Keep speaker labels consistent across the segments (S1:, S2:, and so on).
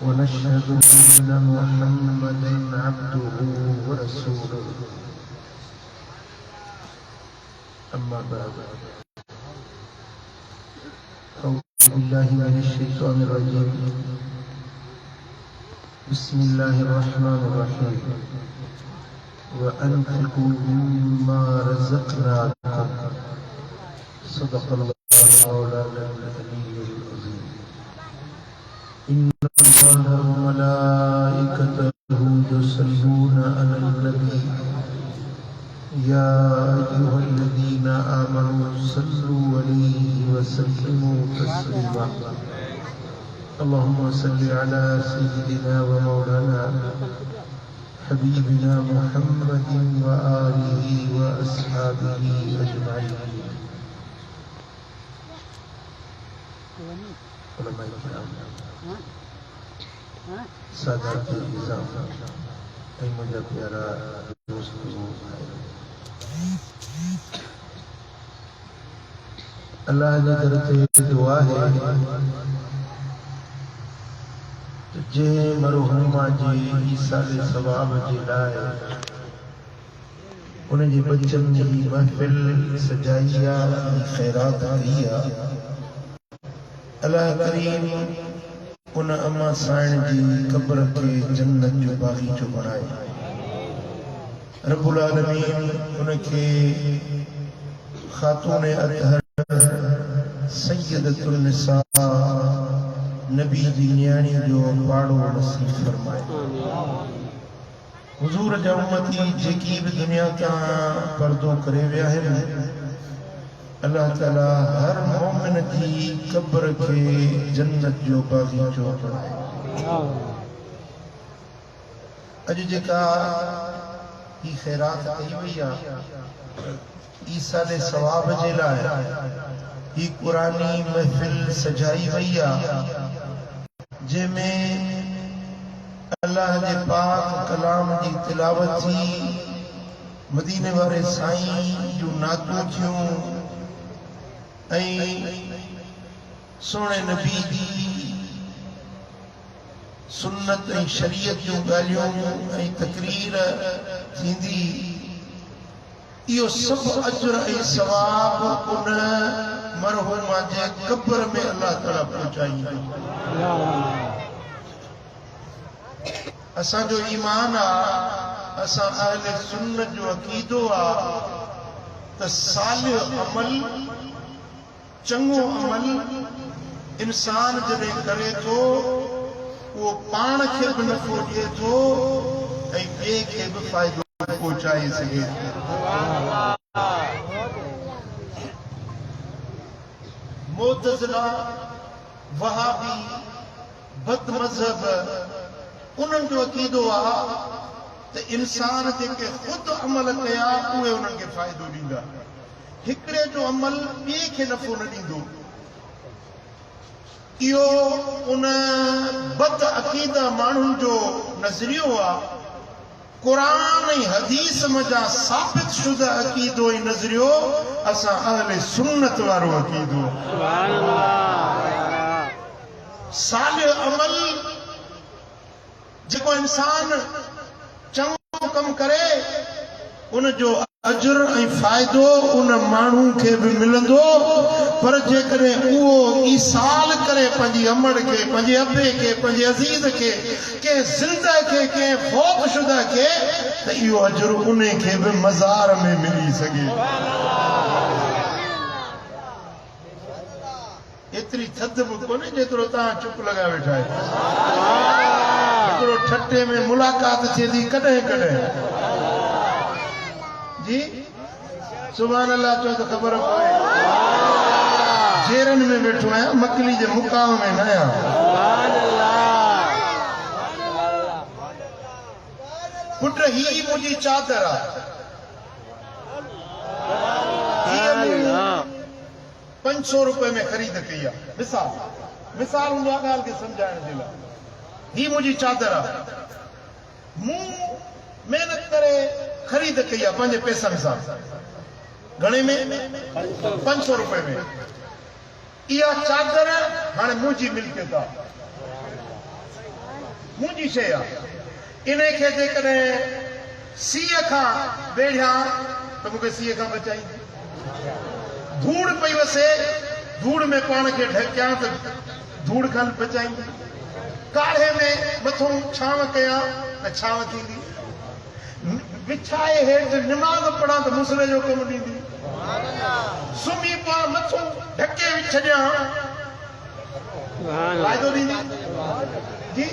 S1: ونشهد أن محمدا عبده ورسوله أما بعد أعوذ بالله من الشيطان الرجيم بسم الله الرحمن الرحيم وأنفقوا مما رزقناكم صدق الله مولانا العلي العظيم إن الله وملائكته يصلون على النبي يا أيها الذين آمنوا صلوا عليه وسلموا تسليما اللهم صل على سيدنا ومولانا حبيبنا محمد وآله وأصحابه أجمعين علماء الكرام सादात निज़ाम ऐं मुंहिंजा प्यारा दोस्त अल्लाह जे दर ते दुआ है जे मरहूमा जे ईसाले सवाब जे लाइ उन जे बचन जी महफिल सजाई आहे खैरात कई आहे अल्लाह करीम उन अम्मा साइण जी कब्र के जन्नत जो बागीचो बनाए रब्बुल आलमीन उनके खातून अतहर सय्यदतुन निसा नबी जी न्याणी जो पाड़ो नसीब फरमाए हुजूर जा उम्मती जेकी भी दुनिया का पर्दो करे विया आहिनि अल्लाह ताला हर मोमिन की कब्र के जन्नत जो बागीचो बनाए अज जेका ही खैरात कई वई आहे ईसा दे सवाब जे लाइ ही कुरानी महफिल सजाई वई आहे जंहिंमें अल्लाह जे पाक कलाम जी तिलावत थी मदीने वारे साईं जो नातो थियूं सोने नबी जी सुन्नत शरीयत जो गालियों तकरीर थींदी इहो सब अजर सवाब उन मरहूमा जे कब्र में अल्लाह ताला पहुंचाईंदो असां जो ईमान आ असां अहले सुन्नत जो अकीदो आ त सालिह अमल चंगो अमल इंसान जॾहिं करे थो वो पाण खे बि नफ़ो ॾिए थो ऐं ॿिए खे बि फ़ाइदो पहुचाए सघे थो मुअतज़िला वहाबी बद मज़हब उन्हनि जो अक़ीदो आहे त इंसान जेके ख़ुदि अमल कया उहे उन्हनि खे फ़ाइदो ॾींदा हिकिड़े जो अमल ॿिए खे नफ़ो न ॾींदो इहो उन बद अक़ीदा माण्हुनि जो नज़रियो आहे क़ुरान ऐं हदीस मज़ा साबित शुदा अक़ीदो ऐं नज़रियो असां अहले सुन्नत वारो अक़ीदो सालिह अमल जेको इंसान चङो कमु करे उन जो अजर ऐं फ़ाइदो उन माण्हू खे बि मिलंदो पर जेकॾहिं उहो ईसाल करे पंहिंजी अमड़ खे पंहिंजे अबे खे पंहिंजे अज़ीज़ खे कंहिं ज़िंदा खे कंहिं फ़ौत शुदा खे त इहो अजर उन खे बि मज़ार में मिली सघे एतिरी थधि बि कोन्हे जेतिरो तव्हां चुप लॻा वेठा आहियो हिकिड़ो ठटे में मुलाक़ात थिए थी कॾहिं कॾहिं जी सुभान अल्लाह चो तो खबर पवे जेरन में बैठो आहियां मकली जे मुकाम में न आहियां पुट ही मुंहिंजी चादर आहे 500 रुपए में खरीद कई आहे मिसाल हूंदो आहे ॻाल्हि खे सम्झाइण जे लाइ ही मुंहिंजी चादर आहे मूं मेहनत करे खरीद कई आहे पंहिंजे पैसनि सां घणे में 500 रुपए में इहा चादर हाणे मुंहिंजी मिल्कियत आहे मुंहिंजी शइ आहे इन खे जेकॾहिं सीअ खां वेढ़िया त मूंखे सीअ खां बचाईंदी धूड़ पई वसे धूड़ में पाण खे ढकियां त धूड़ खां बचाईंदी काढ़े में मथां छांव कयां त छांव थींदी विछाए हेठि निमाज़ पढ़ां त मुसले जो कमु ॾींदी सुम्ही पवां मथां ढके छॾियां फ़ाइदो ॾींदी जी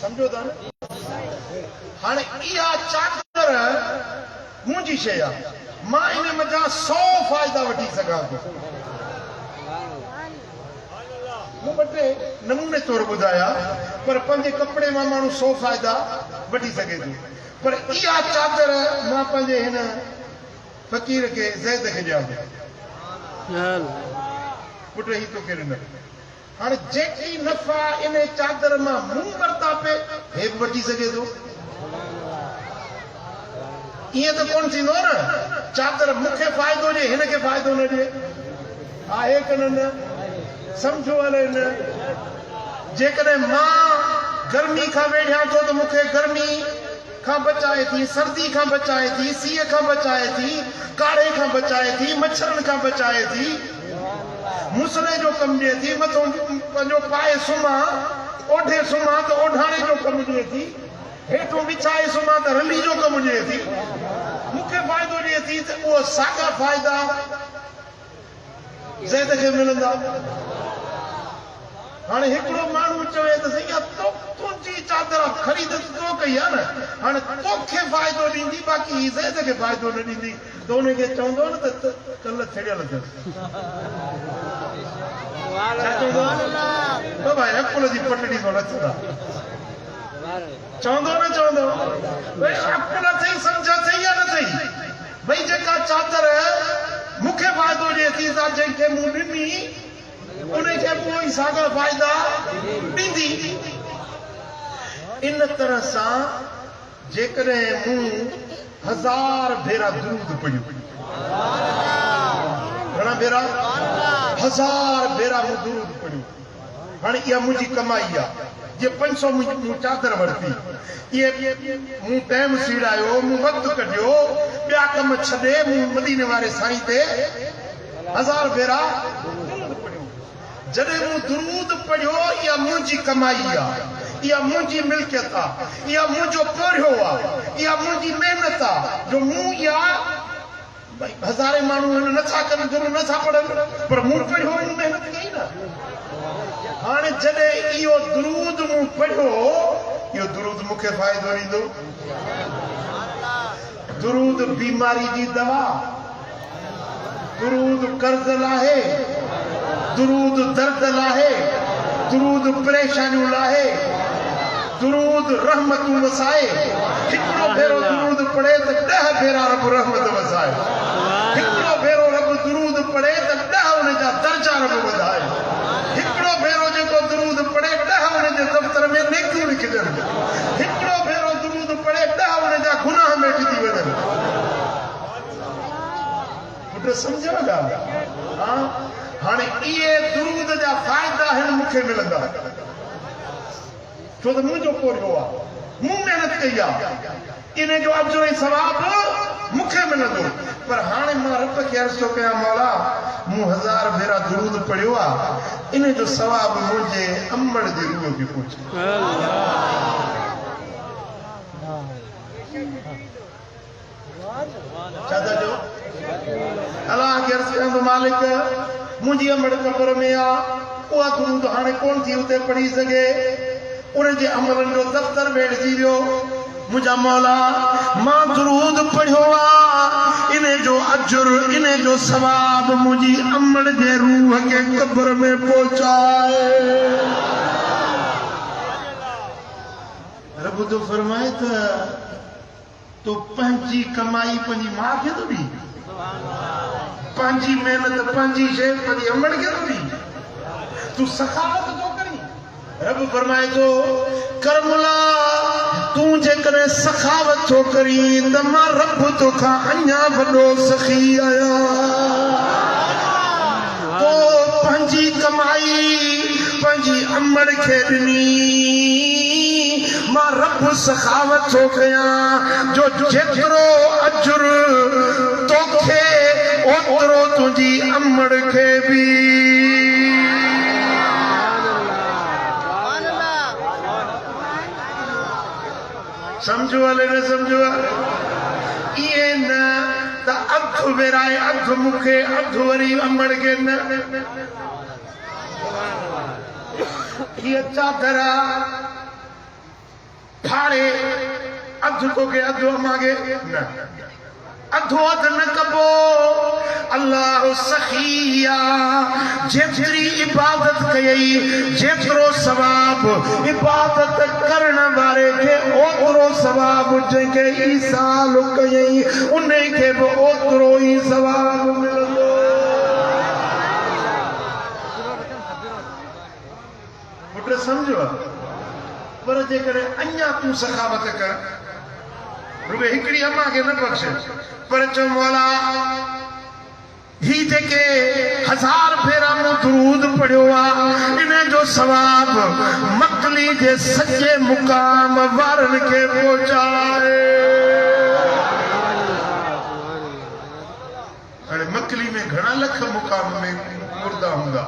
S1: सम्झो था न हाणे इहा चादर मुंहिंजी शइ आहे मां इन मथां 100 फ़ाइदा वठी सघां थो मूं ॿ टे नमूने तौरु ॿुधाया पर पंहिंजे कपिड़े मां माण्हू 100 फ़ाइदा वठी सघे थो पर इहा चादर मां पंहिंजे हिन फ़क़ीर खे ज़ैद खे ॾियां थो पुट ही तोखे ॾिनो हाणे जेकी नफ़ा इन चादर मां मूं वरिता पे हे बि वठी सघे थो ईअं त कोन थींदो न चादर मूंखे फ़ाइदो ॾिए हिन खे फ़ाइदो न ॾिए आहे की न सम्झो हले न जेकॾहिं मां गर्मी खां वेढ़ियां थो त मूंखे गर्मी खां बचाए थी सर्दी खां बचाए थी सीअ खां बचाए थी काढ़े खां बचाए थी मच्छरनि खां बचाए थी मुसले जो कमु ॾिए थी मथां पंहिंजो पाए सुम्हां ओढे सुम्हां त ओढाणे जो कमु ॾिए थी हेठों विछाए सुम्हां त रली जो कमु ॾिए थी मूंखे फ़ाइदो ॾिए थी त उहो साॻा फ़ाइदा ज़ैद खे मिलंदा हाणे हिकिड़ो माण्हू चवे त सही आहे तुंहिंजी चादर ख़रीद तो कई आहे न हाणे तोखे फ़ाइदो ॾींदी बाक़ी ज़ैद खे फ़ाइदो न ॾींदी त उनखे चवंदो न त कल्ह छॾियल अथसि छा चवंदो भाई अकुल जी पटड़ी थो नचंदा चवंदो न चवंदो भई अकुल अथई सम्झ अथई या न अथई भई जेका चादर मूंखे फ़ाइदो ॾिए थी त जंहिंखे मूं ॾिनी उनखे पोइ साॻा फ़ाइदा ॾींदी इन तरह सां जेकॾहिं मूं 1000 भेरा दुरूद पढ़ियो घणा भेरा 1000 भेरा मूं दुरूद पढ़ियो हाणे इहा मुंहिंजी कमाई आहे जे 500 मूं चादर वरिती इहे मूं टाइम सीड़ायो मूं वक़्तु कढियो ॿिया कम छॾे मूं मदीने वारे साईं ते 1000 भेरा जॾहिं मूं दुरूद पढ़ियो इहा मुंहिंजी कमाई आहे इहा मुंहिंजी मिल्कियत आहे इहा मुंहिंजो पढ़ियो आहे इहा मुंहिंजी महिनत आहे जो मूं इहा हज़ारे माण्हू नथा कनि ज़रूरु नथा पढ़नि पर मूं पढ़ियो महिनत कई न हाणे जॾहिं इहो दुरूद मूं पढ़ियो इहो दुरूद मूंखे फ़ाइदो ॾींदो दुरूद बीमारी जी दवा दुरूद कर्ज़ लाहे दुरूद दर्द लाहे दुरूद परेशानियूं लाहे दुरूद रहमतूं वसाए हिकिड़ो भेरो दुरूद पढ़े त 10 भेरा रब रहमत वसाए हिकिड़ो भेरो रब दुरूद पढ़े त 10 उन जा दर्जा रब वधाए हिकिड़ो भेरो जेको दुरूद पढ़े 10 उन जे दफ़्तर में नेकियूं लिखजनि हिकिड़ो भेरो दुरूद पढ़े 10 उन जा गुनाह मेटिजी वञनि पुट सम्झो ॻाल्हि हा हाणे इहे दुरूद जा फ़ाइदा आहिनि मूंखे मिलंदा छो त मुंहिंजो पढ़ियो आहे मूं महिनत कई आहे इन जो अजर ऐं सवाब मूंखे मिलंदो पर हाणे मां रब खे अर्ज़ थो कयां मौला मूं 1000 भेरा दुरूद पढ़ियो आहे इन जो सवाब मुंहिंजे अमड़ जे रूह खे पहुचे छा था चओ अलाह खे अर्ज़ कयां थो मालिक मुंहिंजी अमड़ कब्र में आहे उहा दुरूद हाणे कोन थी उते पढ़ी सघे उनजे अमलनि जो दफ़्तर वेड़जी वियो मुंहिंजा मौला मां दुरूद पढ़ियो आहे इन जो अजर इन जो सवाब मुंहिंजी अमड़ जे रूह खे कब्र में पहुचाए रब तो फरमाए त तो पंहिंजी कमाई पंहिंजी मां खे थो ॾी पंहिंजी महिनत पंहिंजी शइ पंहिंजी अमड़ खे थो ॾी तूं सखावत थो करी रब फरमाए थो करमुला तूं जेकॾहिं सखावत थो करी त मां रब तोखां अञा वॾो सखी आहियां तो पंहिंजी कमाई पंहिंजी अमड़ खे ॾिनी मां रब सखावत थो कयां जो जेतिरो अजुर तोखे ओतिरो तुंहिंजी अमड़ खे बि समझो हले न समझो ये न त अधु विराए अधु मूंखे अधु वरी अमड़ खे न ये चादर फाड़े अधु तोखे अधु अमांगे न अधो अध न कबो अल्लाह सखिया जेतरी इबादत कयई जेतरो सवाब इबादत करण वारे के ओतरो सवाब जंहिंखे ईसाल कयई उन खे बि ओतरो ई सवाब मिलंदो पुट समझो पर जेकॾहिं अञा तूं सखावत कर रुगे हिकड़ी अम्मा के न बख्शे पर चो मौला ही जेके 1000 फेरा मूं दुरूद पढ़ियो आहे इन जो सवाब मकली जे सचे मुकाम वारनि खे पहुचाए हाणे मकली में घणा लख मुकाम में मुर्दा हूंदा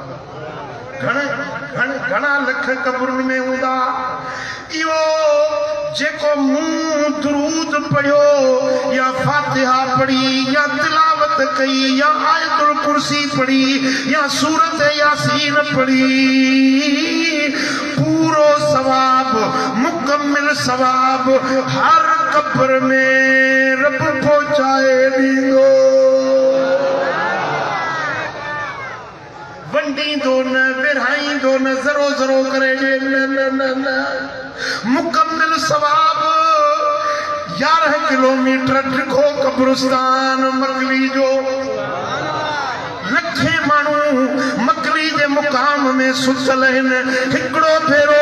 S1: घणा लख कब्रुनि में हूंदा इहो जेको मूं दुरूद पढ़ियो या फातिहा पढ़ी या तिलावत कई या आयतुल कुर्सी पढ़ी या सूरत यासीन पढ़ी पूरो सवाब मुकम्मिल सवाब हर कब्र में रब पहुंचाए ॾींदो वंडींदो न विरहाईंदो न ज़रो ज़रो करे ॾे न न न न मुकम्मिल सवाब 11 किलोमीटर टिखो कब्रिस्तान मकली जो लखे माण्हू मकली जे मुकाम में सुतल आहिनि हिकिड़ो भेरो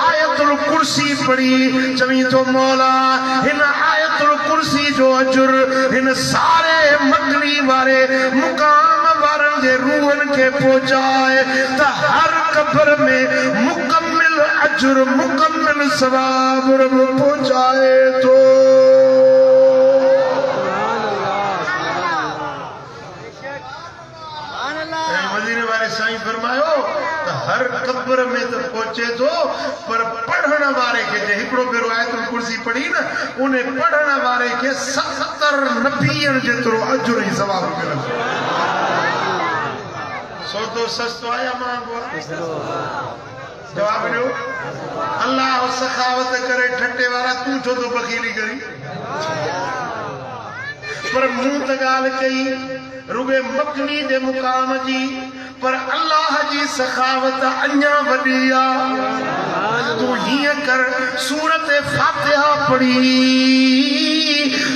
S1: आयतुल कुर्सी पढ़ी चवी थो मौला हिन आयतुल कुर्सी जो अजुर हिन सारे मकली वारे मुकाम वारनि जे रूहनि खे पहुचाए त हर कब्र में मुकम्मिल अजुर मुकम्मिल सवाब रब पहुचाए थो मदीने वाले साईं फरमायो त हर कब्र में तो पहुंचे थो पर पढ़ण वारे के जे हिकिड़ो भेरो आयतुल कुर्सी पढ़ी न उन्हें पढ़ण वारे के 70 नबियन जेतिरो अजुर ऐं सवाब मिलंदो सौदो सस्तो आया मांगो जवाब ॾियो अल्लाह सखावत करे ठटे वारा तूं छो तो बखीली करी पर मूं त ॻाल्हि कई रुगे मकनी जे मुकाम जी पर अल्लाह जी सखावत अञा वॾी आहे तूं हीअं कर सूरत फातिहा पढ़ी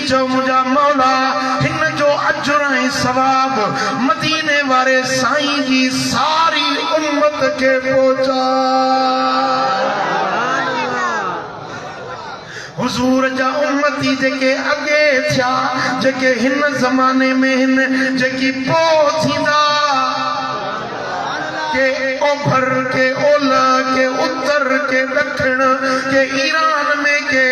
S1: चओ मुंहिंजा मौला हिन जो अजुर ऐं सवाब मदीने वारे साईं जी सारी उम्मत खे पहुचाए हुजूर जा उम्मती जेके अगे थिया जेके हिन ज़माने में हिन जेकी पोइ थींदा के ओभर के ओलह के उत्तर के दक्षिण के ईरान में के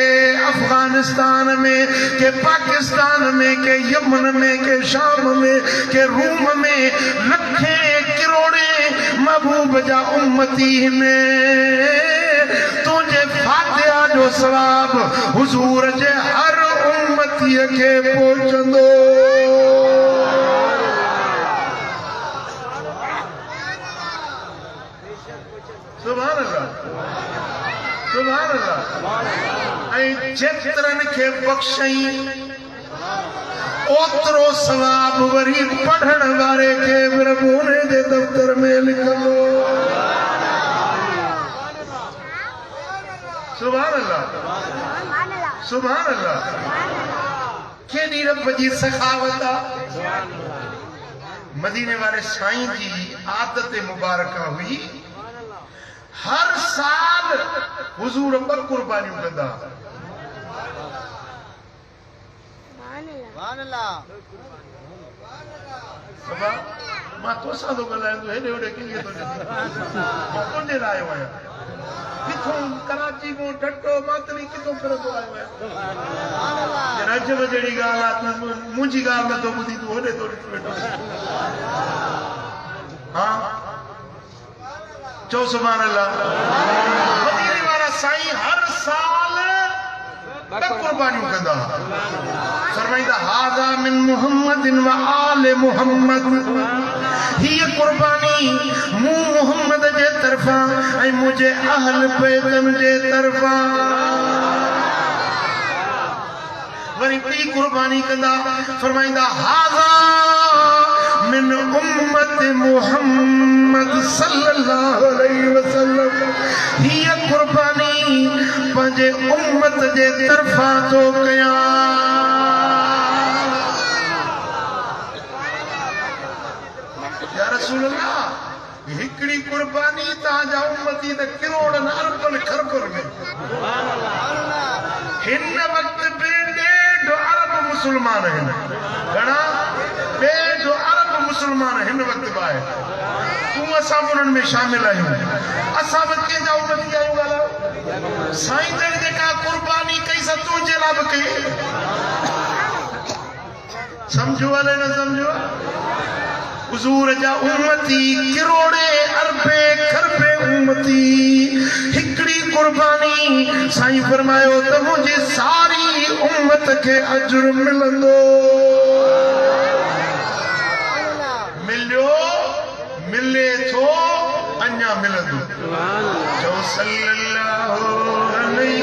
S1: अफगानिस्तान में के पाकिस्तान में के यमन में के शाम में के रूम में लखे करोड़े महबूब जा उम्मती ने तुझे फातिहा जो सवाब हुजूर जे हर उम्मतीअ खे पहुचंदो सुभान अल्लाह सुभान अल्लाह ऐं जेतिरनि खे बख़्शई ओतिरो सवाब वरी पढ़ण वारे खे प्रभु जे दफ़्तर में लिखंदो सुभान अल्लाह सुभान अल्लाह केॾी रब जी सखावत आहे मदीने वाले साईं जी आदत मुबारक हुई हर साल हुजूर ब कुर्बानियूं कंदा मां तोसां थो ॻाल्हायां तूं हेॾे होॾे कंहिंखे थो ॾिसे मां तुंहिंजे लाइ आयो आहियां किथों कराची को डटो मातली किथों फिरंदो आयो है रजब जहिड़ी ॻाल्हि आहे मुंहिंजी ॻाल्हि नथो ॿुधी तूं होॾे थो ॾिस वेठो हा चओ सुभाणे अल्लाह मदीने वारा साईं हर साल कुर्बानियूं कंदा फरमाईंदा हाज़ा मिन मुहम्मदिन व आले मुहम्मद हीअ कुर्बानी मूं मुहम्मद जे तरफ़ां ऐं मुंहिंजे अहल बैतन जे तरफ़ां वरी ॿी कुर्बानी कंदा फरमाईंदा हाज़ा मिन उम्मत मुहम्मद सल्लल्लाहु अलैहि वसल्लम हीअ कुर्बानी पंहिंजे उम्मत जे तरफ़ां थो कयां या रसूल अल्लाह हिकिड़ी कुर्बानी तव्हांजा उम्मती त किरोड़नि अरबनि खरबनि में हिन वक़्त बि 1.5 अरब मुस्लमान आहिनि घणा 1.5 अरब मुस्लमान हिन वक़्त बि आहे तूं असां बि उन्हनि में शामिल आहियूं असां बि कंहिंजा उम्मती आहियूं ॻाल्हायो साईं जन जेका कुर्बानी कई स तुंहिंजे लाइ बि कई सम्झो हले न सम्झो हुज़ूर जा उम्मती किरोड़े अरबे खरबे उम्मती हिकिड़ी कुर्बानी साईं फरमायो त मुंहिंजी सारी उम्मत खे अजर मिलंदो मिलियो मिले थो अञा मिलंदो जो सल्लल्लाहु अलैहि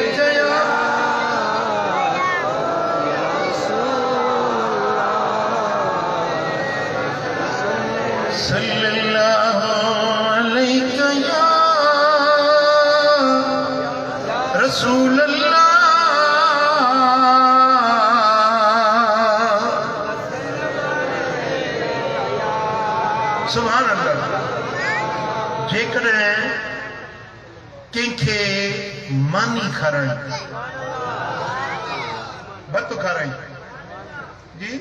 S1: सल्लल्लाहु अलैहि या रसूल अल्लाह सुभान अल्लाह जेकॾहिं कंहिंखे मानी खाराई भत खाराई जी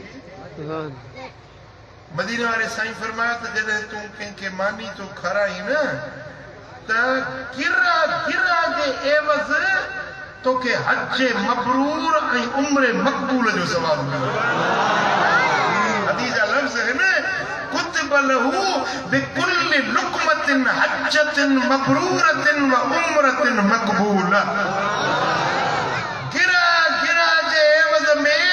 S1: मदीने वाले साईं फरमाया त जॾहिं तूं कंहिंखे मानी तो खाराई न त गिरा गिरा जे एवज़ तोखे हज मबरूर ऐं उम्र मक़बूल जो सवाब मिलंदो हदीस जा लफ़्ज़ आहिनि कुतिब लहू बिकुल्लि लुक़मतिन हज्जतिन मबरूरतिन व उम्रतिन मक़बूला गिरा गिरा जे एवज़ में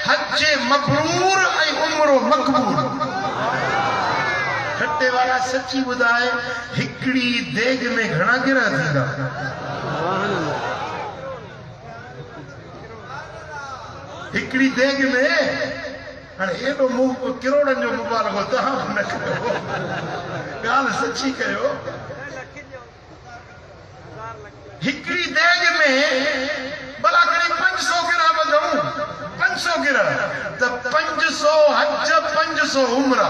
S1: हज मबरूर ऐं उम्रो मक़बूल खट्टे वाला सच्ची ॿुधाए हिकिड़ी देग में घणा गिरा थींदा हिकिड़ी देग में हाणे एॾो किरोड़नि जो मुबारको तव्हां बि न कयो ॻाल्हि सची कयो हिकिड़ी देग में भला करे 500 गिरा ॿधूं 500 गिरा त 500 हज 500 उम्रा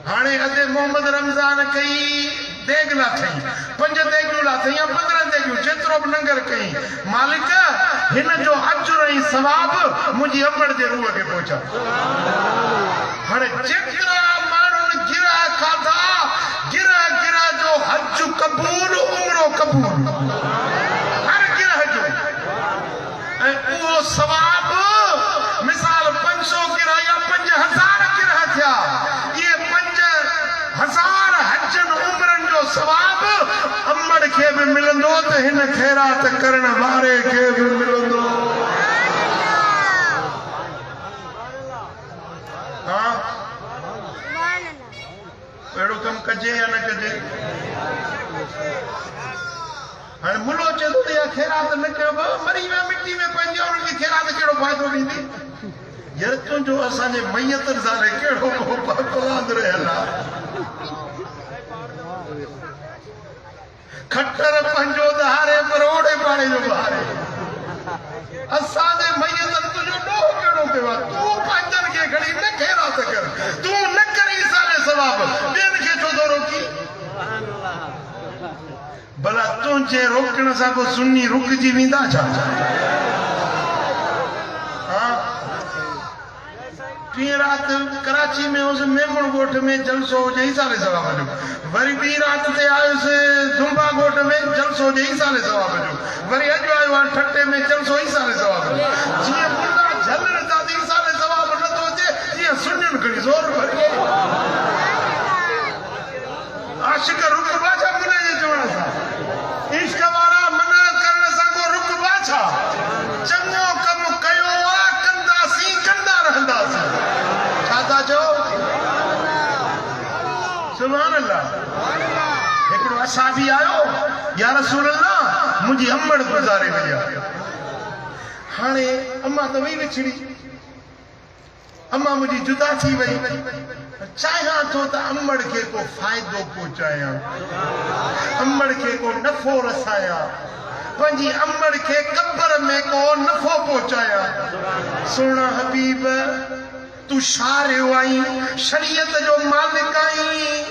S1: हाणे अदे मोहम्मद रमज़ान कई देग ला थई 5 देगियूं ला थई या 15 देगियूं जेतिरो बि लंगर कई मालिक हिन जो अजर ऐं सवाब मुंहिंजी अमड़ जे रूह खे पहुचा हाणे जेतिरा माण्हुनि गिरा खाधा गिरा गिरा जो हज कबूल उम्रो कबूल हर गिरह जो ऐं उहो सवाब मिसाल 500 गिरा या 5000 गिरह थिया इहे 5000 हजन उम्रनि जो सवाब अमड़ खे बि मिलंदो त हिन ख़ैरात करण वारे खे बि मिलंदो हा अहिड़ो कमु कजे या न कजे हाणे मुलो चए थो या ख़ैरात न कयो मरी विया मिटी में पंहिंजी उन्हनि खे ख़ैरात कहिड़ो फ़ाइदो ॾींदी यार तुंहिंजो असांजे मैयतनि सां कहिड़ो पलांद रहियल आहे खट्टर पंहिंजो दहारे पर ओड़े पाड़े जो बहारे असांजे मैयतनि तुंहिंजो ॾोह कहिड़ो पियो आहे तूं पंहिंजनि खे खणी न ख़ैरात कर तूं न करी सारे सवाब ॿियनि खे छो थो रोकी भला तुंहिंजे रोकण सां को सुन्नी रुकजी वेंदा छा टी रात कराची में उस मेमण गोठ में जलसो जे साले सवाब जो वरी बी रात ते आयुस दुंबा गोठ में जलसो जे साले सवाब जो वरी अज आयो ठट्टे में जलसो ई साले सवाब जो जी मुंडा झलण ता दी साले सवाब न तो जे जी सुनन घणी जोर भरी आशिक रुक बाछा मुने जे चवण सा इश्क वारा मना करण सा को रुक बाछा चंगो कम कयो आ कंदासी कंदा रहंदासी छाता जो सुभान अल्लाह एकड़ो असा भी आयो या रसूल अल्लाह मुझी अम्मड़ गुजारे वया हाने अम्मा तो वही विछड़ी अम्मा मुझी जुदा थी वई चाहिया तो अम्मड़ के को फायदो पहुंचाया अम्मड़ के को नफो रसाया पंजी अम्मड़ के कब्र में को नफो पहुंचाया सोना हबीब तू शारियो आई शरीयत जो मालिक आई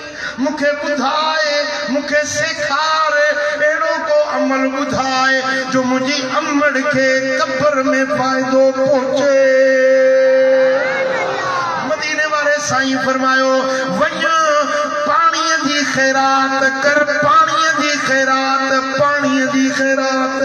S1: मुखे बुधाए मुखे सिखार एड़ो को अमल बुधाए जो मुझी अम्मड़ के कब्र में फायदो पहुंचे मदीने वाले साईं फरमायो वञा पानी दी खैरात कर पानी दी खैरात पानी दी खैरात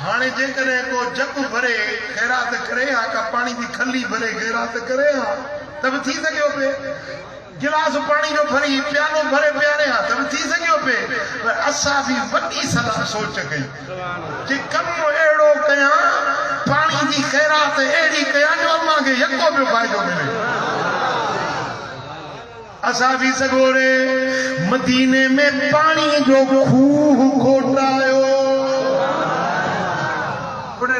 S1: हाने जेकरे को जग भरे खैरात करे हा का पानी दी खली भरे खैरात करे हा तब थी सके पे गिलास पानी जो भरी प्यालो भरे प्यारे हा तब थी सके पे पर असा भी वडी सलाह सोच गई कि कम एड़ो कया पानी दी खैरात एड़ी कया जो अम्मा के यको पे फायदो मिले असा भी सगोरे मदीने में पानी जो खूह खोटायो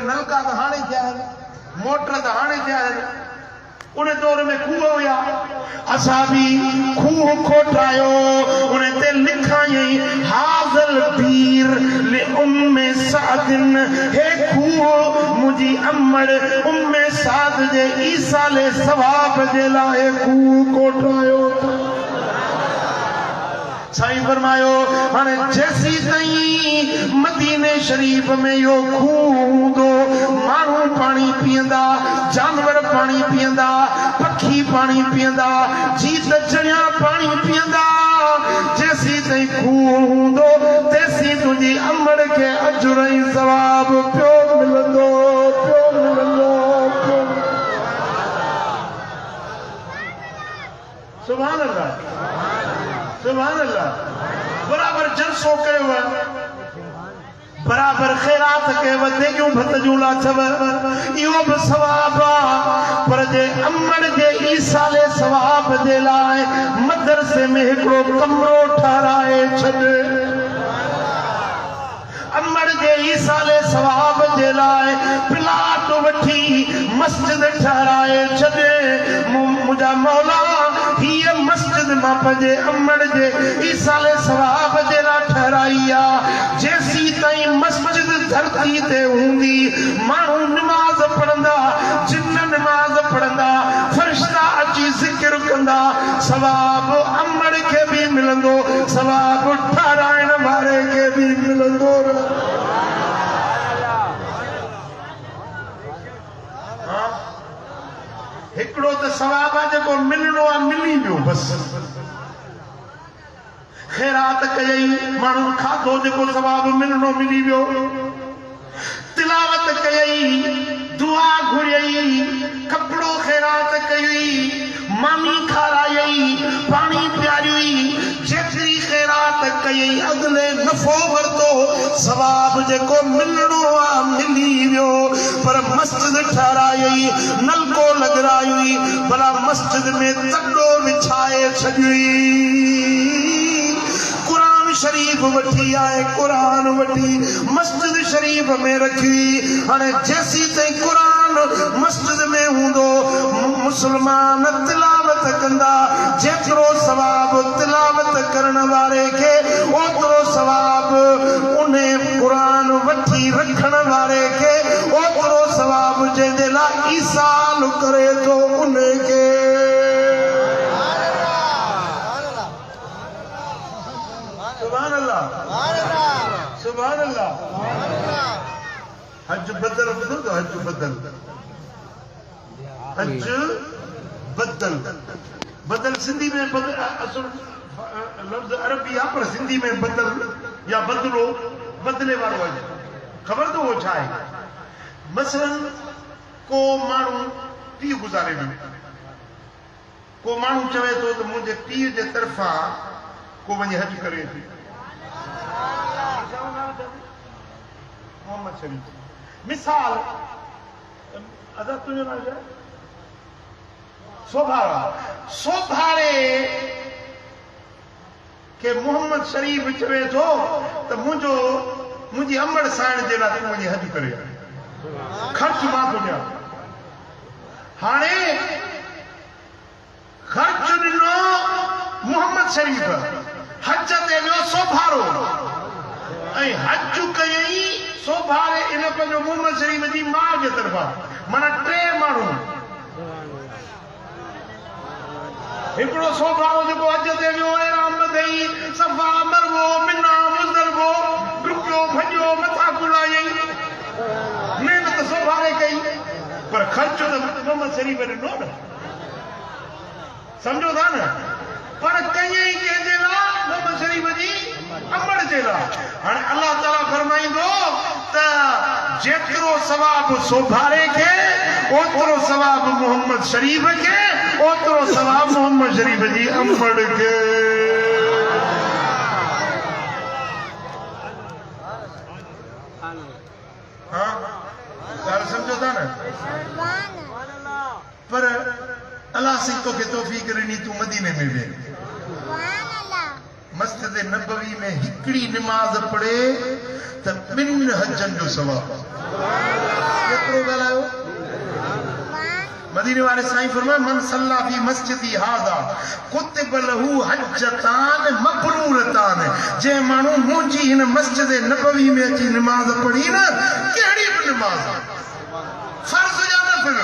S1: नलका तो हाणे थिया मोटर तो हाणे थिया उन दौर में खूह हुया असा भी खूह खोटायो उन ते लिखाई हाज़ल बीर ले उम्मे सादिन हे खूह मुझी अम्मड़ उम्मे साद जे ईसा ले सवाब जे लाए खूह खोटायो साईं फरमायो हाने जैसी तई मदीने शरीफ में यो खूह हूंदो माण्हू पानी पींदा जानवर पानी पींदा पखी पानी पींदा जीत चणिया पानी पींदा जैसी तई खूह हूंदो तैसी तुंहिंजी अम्मड़ के अजर ऐं सवाब पियो मिलंदो सुभान अल्लाह सुभान अल्लाह बराबर जलसो कयो बराबर खैरात कयो देगियूं भत जूं लाथव इहो बि सवाब पर जे अम्मड़ जे ईसा ले सवाब जे लाइ मदरसे में हिकिड़ो कमरो ठाराए छॾ अम्मड़ जे ईसा ले सवाब जे लाइ प्लाट वठी मस्जिद ठाराए छॾ मुंहिंजा मौला हीअ मस्जिद मां पंहिंजे अम्मड़ जे ईसा ले सवाब जे लाइ ठहराई आहे जेसी ताईं मस्जिद धरती ते हूंदी माण्हू नमाज़ पढ़ंदा जिन नमाज़ पढ़ंदा फरिश्ता अची ज़िक्र कंदा सवाब अम्मड़ खे बि मिलंदो सवाब ठाराइण वारे खे बि मिलंदो हिकिड़ो त सवाब आहे जेको मिलणो आहे मिली वियो बसि खैरात कयई माण्हू खाधो जेको सवाब मिलणो मिली वियो तिलावत कयई दुआ घुरियई कपिड़ो खैरात कई मामी खारायई पानी पियारियई जेतिरी खैरात कयई अगले नफ़ो वरतो सवाब जेको मिलणो आहे मिली वियो पर मस्जिद ठारायई नलको लॻराई भला मस्जिद में तॾो विछाए छॾियई शरीफ वठी आए कुरान वठी मस्जिद शरीफ में रखी हाणे जैसी ताईं कुरान मस्जिद में हूंदो मुसलमान तिलावत कंदा जेतिरो सवाब तिलावत करण वारे खे ओतिरो सवाब उन कुरान वठी रखण वारे खे ओतिरो सवाब जंहिंजे लाइ ईसाल करे थो उन खे सुभान अल्लाह हज बदल हज बदल हज बदल बदल सिंधी में बदल असुल लफ्ज अरबी आहे पर सिंधी में बदल या बदलो बदले वारो हज ख़बर तो वो छा है मसलन को माण्हू पीउ गुज़ारे ॾिनो को माण्हू चवे थो त मुंहिंजे पीउ जे तरफ़ां को वञी हज करे थी मोहम्मद शरीफ मिसाल अदा तुंहिंजो नालो छा सोभारे के मोहम्मद शरीफ चवे थो त मुंहिंजी अंबड़ साइण जे लाइ तूं वञी हज करे ख़र्च मां थो ॾियां हाणे ख़र्च ॾिनो मोहम्मद शरीफ हज ते वियो सोभारो ऐं हज कयई सोभारे इन पंहिंजो मोहम्मद शरीफ जी मां जे तरफ़ां माना टे माण्हू हिकिड़ो सोभारो जेको हज ते वियो एराम ॿधई सफ़ा मरवो मिना मुज़दलिफ़ो डुकियो भॼियो मथा कुलायई महिनत सोभारे कई पर ख़र्चो त मोहम्मद शरीफ ॾिनो न समझो था न पर कयई कंहिंजे लाइ मोहम्मद शरीफ जी अंबड़ जे लाइ हाणे अल्लाह ताला फरमाईंदो त जेतिरो सवाब सोभारे खे ओतिरो सवाब मोहम्मद शरीफ खे ओतिरो सवाब मोहम्मद शरीफ जी अंबड़ खे हाँ ॻाल्हि सम्झो था न पर अल्लाह सिंह तोखे तौफ़ीक़ ॾिनी तूं मदीने में वे मस्जिद नबवी में हिकिड़ी निमाज़ पढ़े त ॿिनि हजनि जो सवाब केतिरो ॻाल्हायो मदीने वाले साईं फरमाए मन सल्ला फी मस्जिदी हादा कुतिब लहू हज्जतान मबरूरतान जे माण्हू मुंहिंजी हिन मस्जिद नबवी में अची निमाज़ पढ़ी न कहिड़ी बि निमाज़ फर्ज़ या नफ़िल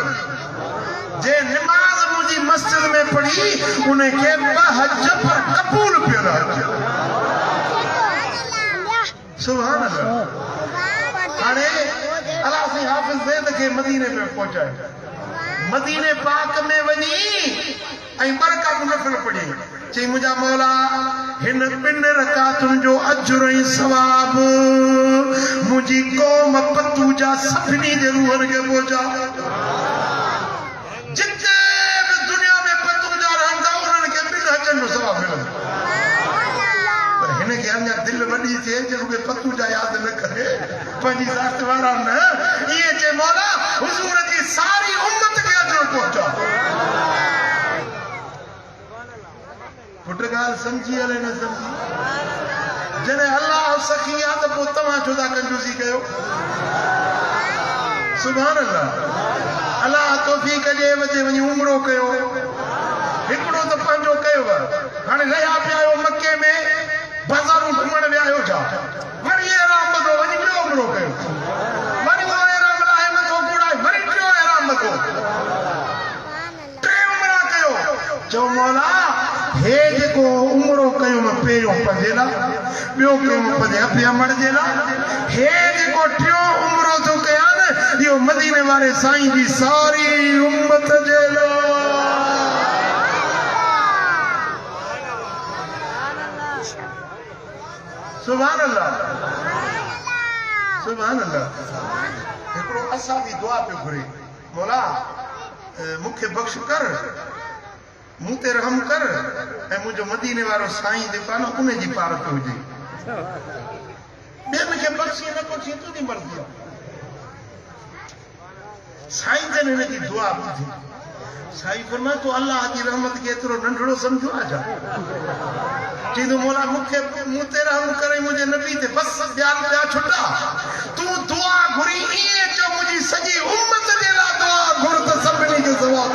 S1: जे निमाज़ मुंहिंजी मस्जिद में पढ़ी उनखे ॿ हज पर क़बूल पियल हज सुभान अल्लाह हाणे अल्लाह से हाफ़िज़ ज़ैद खे मदीने में पहुचाए मदीने पाक में वञी ऐं बरकत नफ़िल पढ़ी चई मुंहिंजा मौला हिन ॿिनि रकातुनि जो अजुर ऐं सवाब मुंहिंजी क़ौम पतू जा सभिनी जे रूहनि खे पहुचा जिते बि दुनिया में पतू जा रहंदा उन्हनि खे ॿिनि हजनि जो सवाब मिलंदो पर हिनखे अञा दिलि वॾी थिए जो रुॻो पतू जा यादि न करे पंहिंजी ज़ात वारा न इहे चए मौला हुज़ूर जी सारी उम्मत खे अजुर पहुचा पुट ॻाल्हि सम्झी हले न सम्झी जॾहिं अल्लाह सखी आहे त पोइ तव्हां छो था कंजूसी कयो सुभान अल्लाह अल्लाह तौफ़ीक़ ॾे वजे वञी उमरो कयो हिकिड़ो त पंहिंजो कयो हाणे रहिया पिया आहियो मके में बाज़ारूं घुमण विया आहियो छा वरी एराम ॿधो वञी ॿियो उमरो कयो वरी उहो एराम लाहे मथो घुराए वरी टियों एराम ॿधो टे उमरा कयो चओ मौला हे जेको उमरो कयो पहिरियों पंहिंजे लाइ ॿियो कयो पंहिंजे हफ़ अमड़ जे लाइ हे जेको टियों उमरो थो कयां न इहो मदीने वारे साईं जी सारी उम्मत जे लाइ सुभान अल्लाह सुभान अल्लाह हिकिड़ो असां बि दुआ पियो घुरे मौला मूंखे बख़्श कर मूं ते रहम कर ऐं मुंहिंजो मदीने वारो साईं जेको आहे न उन जी पारत हुजे ॿियनि खे बख़्शी न बख़्शी तुंहिंजी मर्ज़ी आहे साईं जन हिन जी दुआ ॿुधी साईं फरमाए तूं अल्लाह जी रहमत खे एतिरो नंढड़ो सम्झो आहे छा चईंदो मौला मूंखे मूं ते रहम करे मुंहिंजे नबी ते बस ॿिया छुटा तूं दुआ घुरी ईअं चओ मुंहिंजी सॼी उम्मत जे लाइ दुआ घुर त सभिनी खे सवाब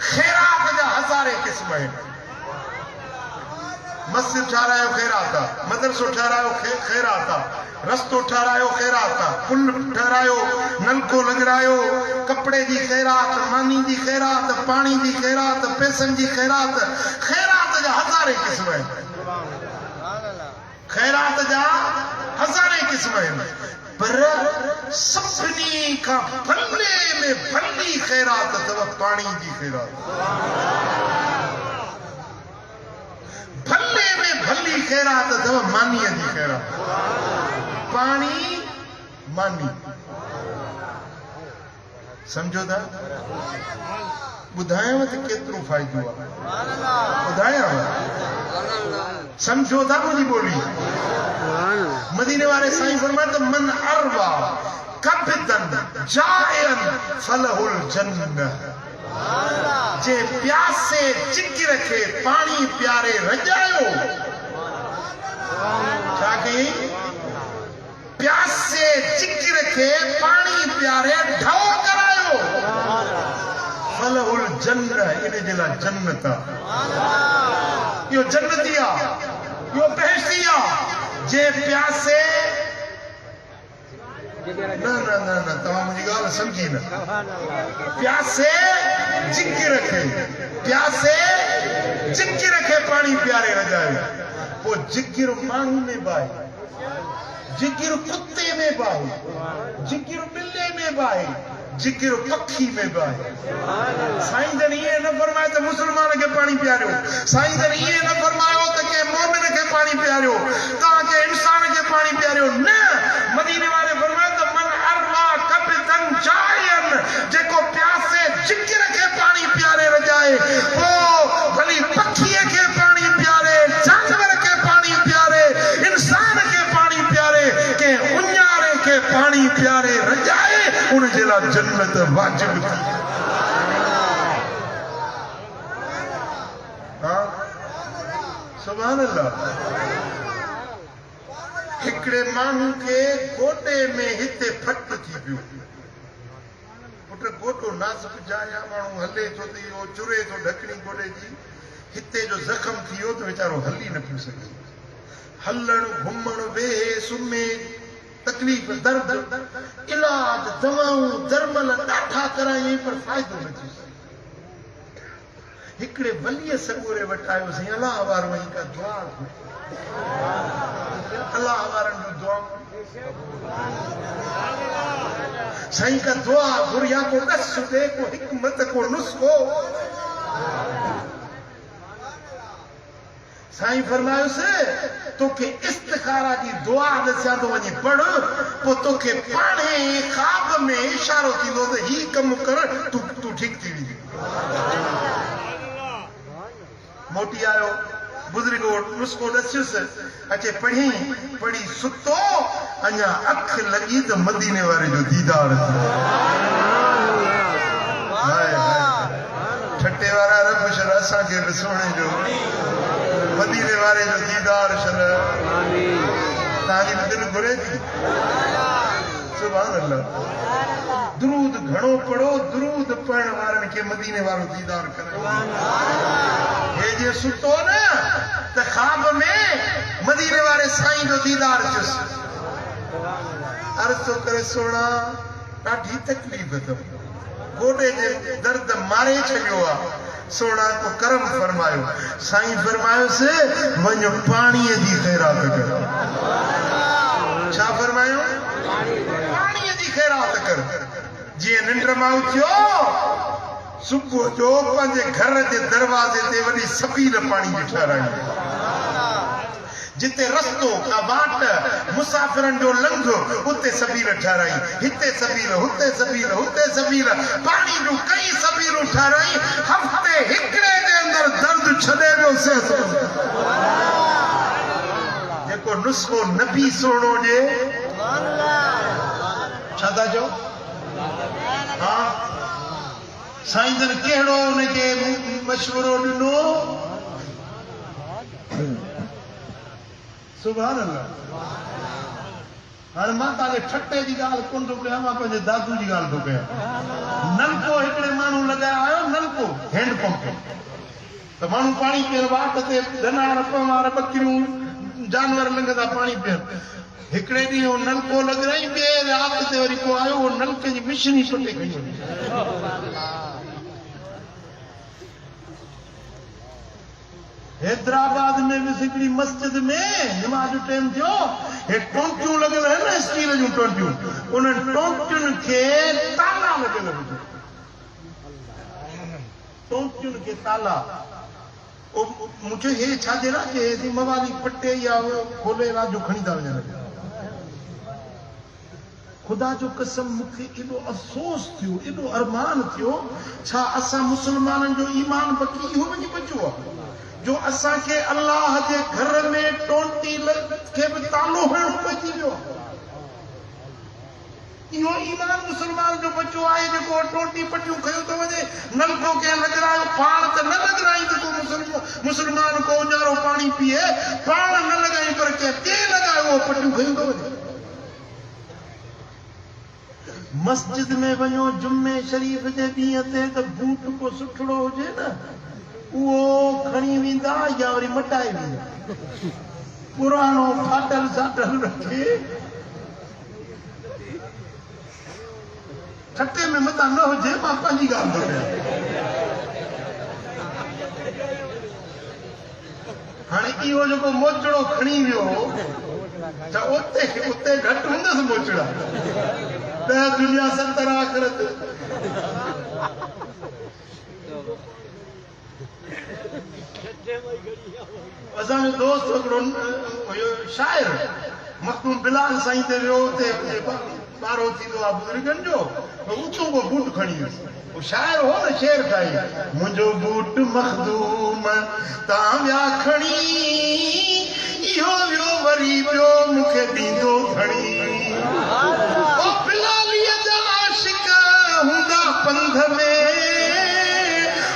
S1: खैरात जा हज़ारे क़िस्म आहिनि मस्जिद ठारायो खैरात आहे मदरसो ठारायो खैरात आहे रस्तो ठहरायो खैरात आहे, पुल ठहरायो, नलको लॻरायो, कपड़े जी खैरात, मानी जी खैरात, पाणी जी खैरात, पैसनि जी खैरात। खैरात जा हज़ारे क़िस्म आहिनि, खैरात जा हज़ारे क़िस्म आहिनि, पर सभिनी खां भले में भली खैरात अथव पाणी जी खैरात। भले में भली खैरात अथव मानीअ जी खैरात। पाणी मानी समझो था? ॿुधायांव त केतिरो फ़ाइदो आहे, ॿुधायांव? समझो था मुंहिंजी ॿोली? मदीने वारे साईं फरमाए त मन अरवा कब्दन जायन फलहुल जन्नह। जे प्यासे जिगर खे पाणी प्यारे रजायो, छा कई? प्यासे जिगर खे पाणी प्यारे ढो करायो, फलहुल जन्नह, इन जे लाइ जन्नत आहे। इहो जन्नती आहे, इहो बहिश्ती आहे। जे प्यासे न तव्हां मुंहिंजी ॻाल्हि सम्झी न। प्यासे जिगर खे, प्यासे जिगर खे पाणी प्यारे रजायो, पोइ जिगर माण्हू में बाहे, जिगर कुत्ते में बाहे, जिगर ॿिले में बाहे, जिगर पखी में बाहे। साईं जन इहे न फरमाए त मुस्लमान खे पाणी पियारियो, साईं जन इहे न फरमायो त के मोमिन खे पाणी पियारियो, तव्हां के इंसान खे पाणी पियारियो, न। मदीने वारे फरमाए त मन अरवा कब्दन जायन, जेको प्यासे जिगर खे पाणी प्यारे रजाए, पोइ भली पखीअ खे पाणी प्यारे, जानवर खे पाणी प्यारे, इंसान खे पाणी प्यारे, के उन्यारे खे पाणी प्यारे रजाए, उन जे लाइ जन्नत वाजिब थी। हाँ सुभान अल्लाह। हिकिड़े माण्हू खे गोॾे में हिते फट थी पियो, पुट गोॾो नाज़ुक जाया, माण्हू हले थो त इहो चुरे थो ढकणी गोॾे जी, हिते जो ज़ख़्म थी वियो त वीचारो हली न पियो सघे। हलण घुमण वेहे सुम्हे, तकलीफ़ दर्द, इलाज दवाऊं दरमल ॾाढा करायूं, पर फ़ाइदो न थियो। हिकिड़े वलीअ सॻोरे वटि आयोसीं, अलाह वारो वञी का दुआ घुरी, अलाह वारनि जूं दुआऊं, साईं का दुआ घुरिया, को ॾस दे, को हिकमत, को नुस्ख़ो। साईं फरमायोसि तोखे इस्तिखारा जी दुआ ॾसियां थो वञी पढ़, पोइ तोखे पाणे ख़्वाब में इशारो थींदो त ही कमु कर, तूं ठीकु थी वेंदी। मोटी आयो, बुज़ुर्ग नुस्ख़ो ॾसियुसि, अचे पढ़ी पढ़ी सुतो, अञा अख लॻी त मदीने वारे जो दीदार थियो। हाय हाय, ठटे वारा रब शर असांखे बि सोणे जो, मदीने वारे जो दीदार शर तव्हांजी दिलि घुरे थी। सुभान अल्लाह। दुरूद घणो पढ़ो, दुरूद पढ़ण वारनि खे मदीने वारो दीदार करे। हे जे सुतो न त ख़्वाब में मदीने वारे साईं जो दीदार थियुसि। अर्ज़ थो करे सोना ॾाढी तकलीफ़ अथव, गोॾे जे दर्द मारे छॾियो आहे, सोना को करम फरमायो। साईं फरमायोसि वञो पाणीअ जी खैरात कर। छा फरमायो? पाणीअ जी खैरात कर। जीअं निंड मां उथियो, सुबुह जो पंहिंजे घर जे दरवाज़े ते वॾी सबील पाणी जी ठाराई, जिते रस्तो का वाट मुसाफ़िरनि जो लंघ, उते सबील ठाराई, हिते सबील, हुते सबील, हुते सबील, पाणी जूं कई सबीलूं ठाराई। हफ़्ते हिकिड़े जे अंदर दर्द छॾे वियो सिहत। जेको नुस्ख़ो नबी सोणो जे, छा था चओ? हाँ साईं जन कहिड़ो उनखे मशवरो ॾिनो? सुभान अल्लाह। हाणे मां तव्हांखे ठटे जी ॻाल्हि कोन थो कयां, मां पंहिंजे दादू जी ॻाल्हि थो कयां। नलको हिकिड़े माण्हू लॻायो आयो, नलको हैंडपंप, त माण्हू पाणी पीअण वाट ते धनार पवार ॿकरियूं जानवर लंघंदा पाणी पीअण। हिकड़े ॾींहुं वो नलको लॻाई, ॿिए राति ते वरी को आयो, वो नलके जी मिशन ही पटे खणी वञी। हैदराबाद में भी हिकड़ी मस्जिद में नमाज जो टाइम थियो, हे टोंटियूं लॻल आहिनि न, स्टील जूं टोंटियूं, उन्हनि टोंटियुनि खे ताला लॻल हुजनि, टोंटियुनि खे ताला। मुझे हे छा जे ना कि मवाली पटे या खोले रात जो खणी था वञनि। खुदा जो कसम मूंखे एॾो अफ़सोस थियो, एॾो अरमान थियो, छा असां मुस्लमाननि जो ईमान बकी इहो वञी बचियो आहे जो असांखे अल्लाह जे घर में टोंटी खे बि तालो हणणो पइजी वियो। इहो ईमान मुस्लमान जो बचो आहे जेको टोंटी पटियूं खयो थो वञे, नलको कंहिं लॻरायो, पाण त न लॻराई जेको मुस्लमान को उजारो पाणी पीए, पाण न लॻाई पर कंहिं ॿिए लॻायो, उहो पटियूं खयूं थो वञे। मस्जिद में वञो जुम्मे शरीफ़ जे ॾींहं ते त बूट को सुठड़ो हुजे न, उहो खणी वेंदा या वरी मटाए वेंदा, पुराणो फाटल साटल रखे छटे में मता न हुजे। मां पंहिंजी ॻाल्हि थो कयां। हाणे इहो जेको मोचड़ो खणी वियो, छा उते घटि हूंदसि मोचड़ा, त दुनिया 70 आख़िरत। असांजो दोस्त हिकिड़ो शाइर मखदूम बिलाल साईं ते वियो, हुते ॿारो थींदो आहे बुज़ुर्गनि जो, उतो को बूट खणी वियो। शाइर हो न, शेर ठाही, मुंहिंजो बूट मखदूम तां विया खणी, इहो वियो वरी वियो मूंखे ॾींदो खणी। ओ बिलालीअ जा आशिक हूंदा पंध में,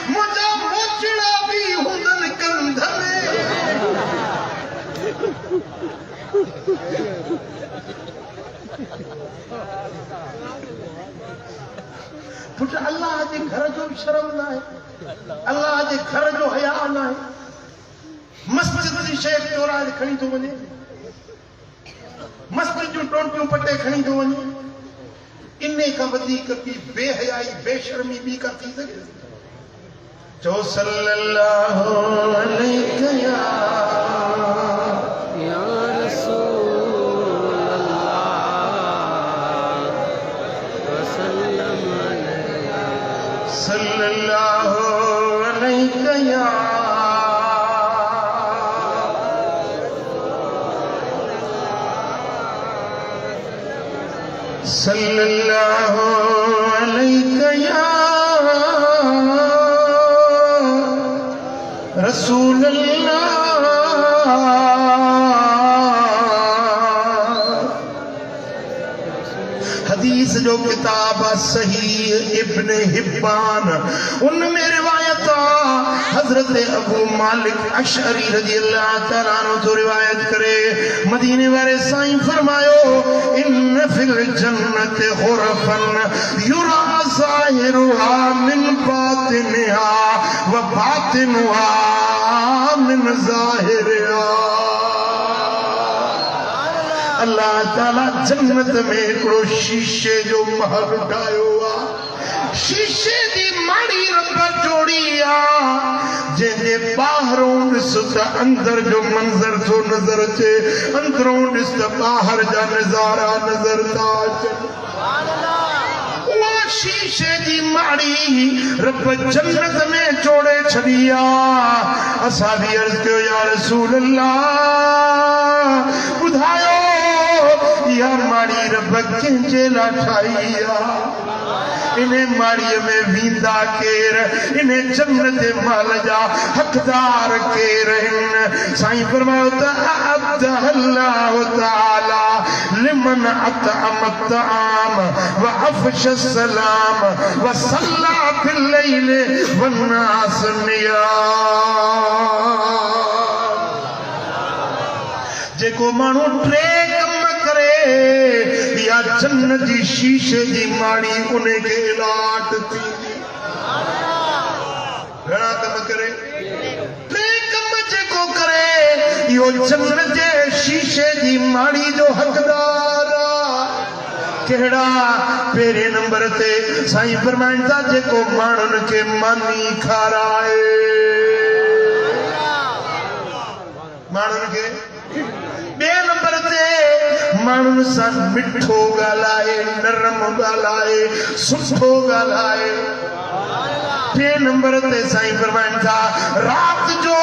S1: मुंहिंजा मोचड़ा बि हूंदनि कंध में। पुट अल्लाह जे घर जो शर्म न आहे, अल्लाह जे घर जो हया न आहे। मस्जिद जी शइ चोराए खणी थो वञे, मस्जिद जूं टोंटियूं पटे खणी थो वञे। इन खां वधीक ॿी बेहयाई बेशर्मी ॿी का थी सघे? चओ सल्लल्लाहु अलैहि या रसूल सल्लल्लाहु अलैहि या सल्लल्लाहु अलैहि या रसूल अल्लाह। हदीस जो किताब सही इब्न हिब्बान, उनमें रिवायत हजरत अबू मालिक अशअरी रजी अल्लाह तआला अन्हु तो रिवायत करे, मदीने वाले साईं फरमायो, इन फिल जन्नत गुरफन युरा ज़ाहिरुहा मिन बातिनहा व बातिनुहा मिन ज़ाहिरिहा। अल्लाह ताला जन्नत में हिकिड़ो शीशे जो महल ठाहियो आहे, शीशे जी माड़ी रब जोड़ी आहे, जंहिंजे ॿाहिरों ॾिस त अंदर जो मंज़र थो नज़र अचे, अंदरों ॾिस त ॿाहिरि जा नज़ारा नज़र था अचनि। उहा शीशे जी माड़ी रब जन्नत में जोड़े छॾी आहे। असां बि अर्ज़ कयो, या रसूल अल्लाह, ॿुधायो इहा माड़ी रब कंहिंजे लाइ ठाही आहे? इन माड़ीअ में वींदा केर, इन जन्नत महल जा हक़दार केर आहिनि? साईं फरमायो त अअदहल्लाहु तआला लिमन अतअम तआम व अफश सलाम व सल्ला फिल लैल वन्नास नियाम। जेको माण्हू टे कम करे, या जन्नत जी शीशे जी माड़ी उन्हें के लाट थींदी। घणा कम करे? टे कम जेको करे, इहो जन्नत जे शीशे दी माड़ी जो हकदार केड़ा पेरे नंबर ते साईं फरमाइंदा जेको माणन के मानी खाराए माणन के बे नंबर ते माणन सा मिठो गालाए नरम गालाए सुठो गालाए टे नंबर ते साईं फरमाइंदा रात जो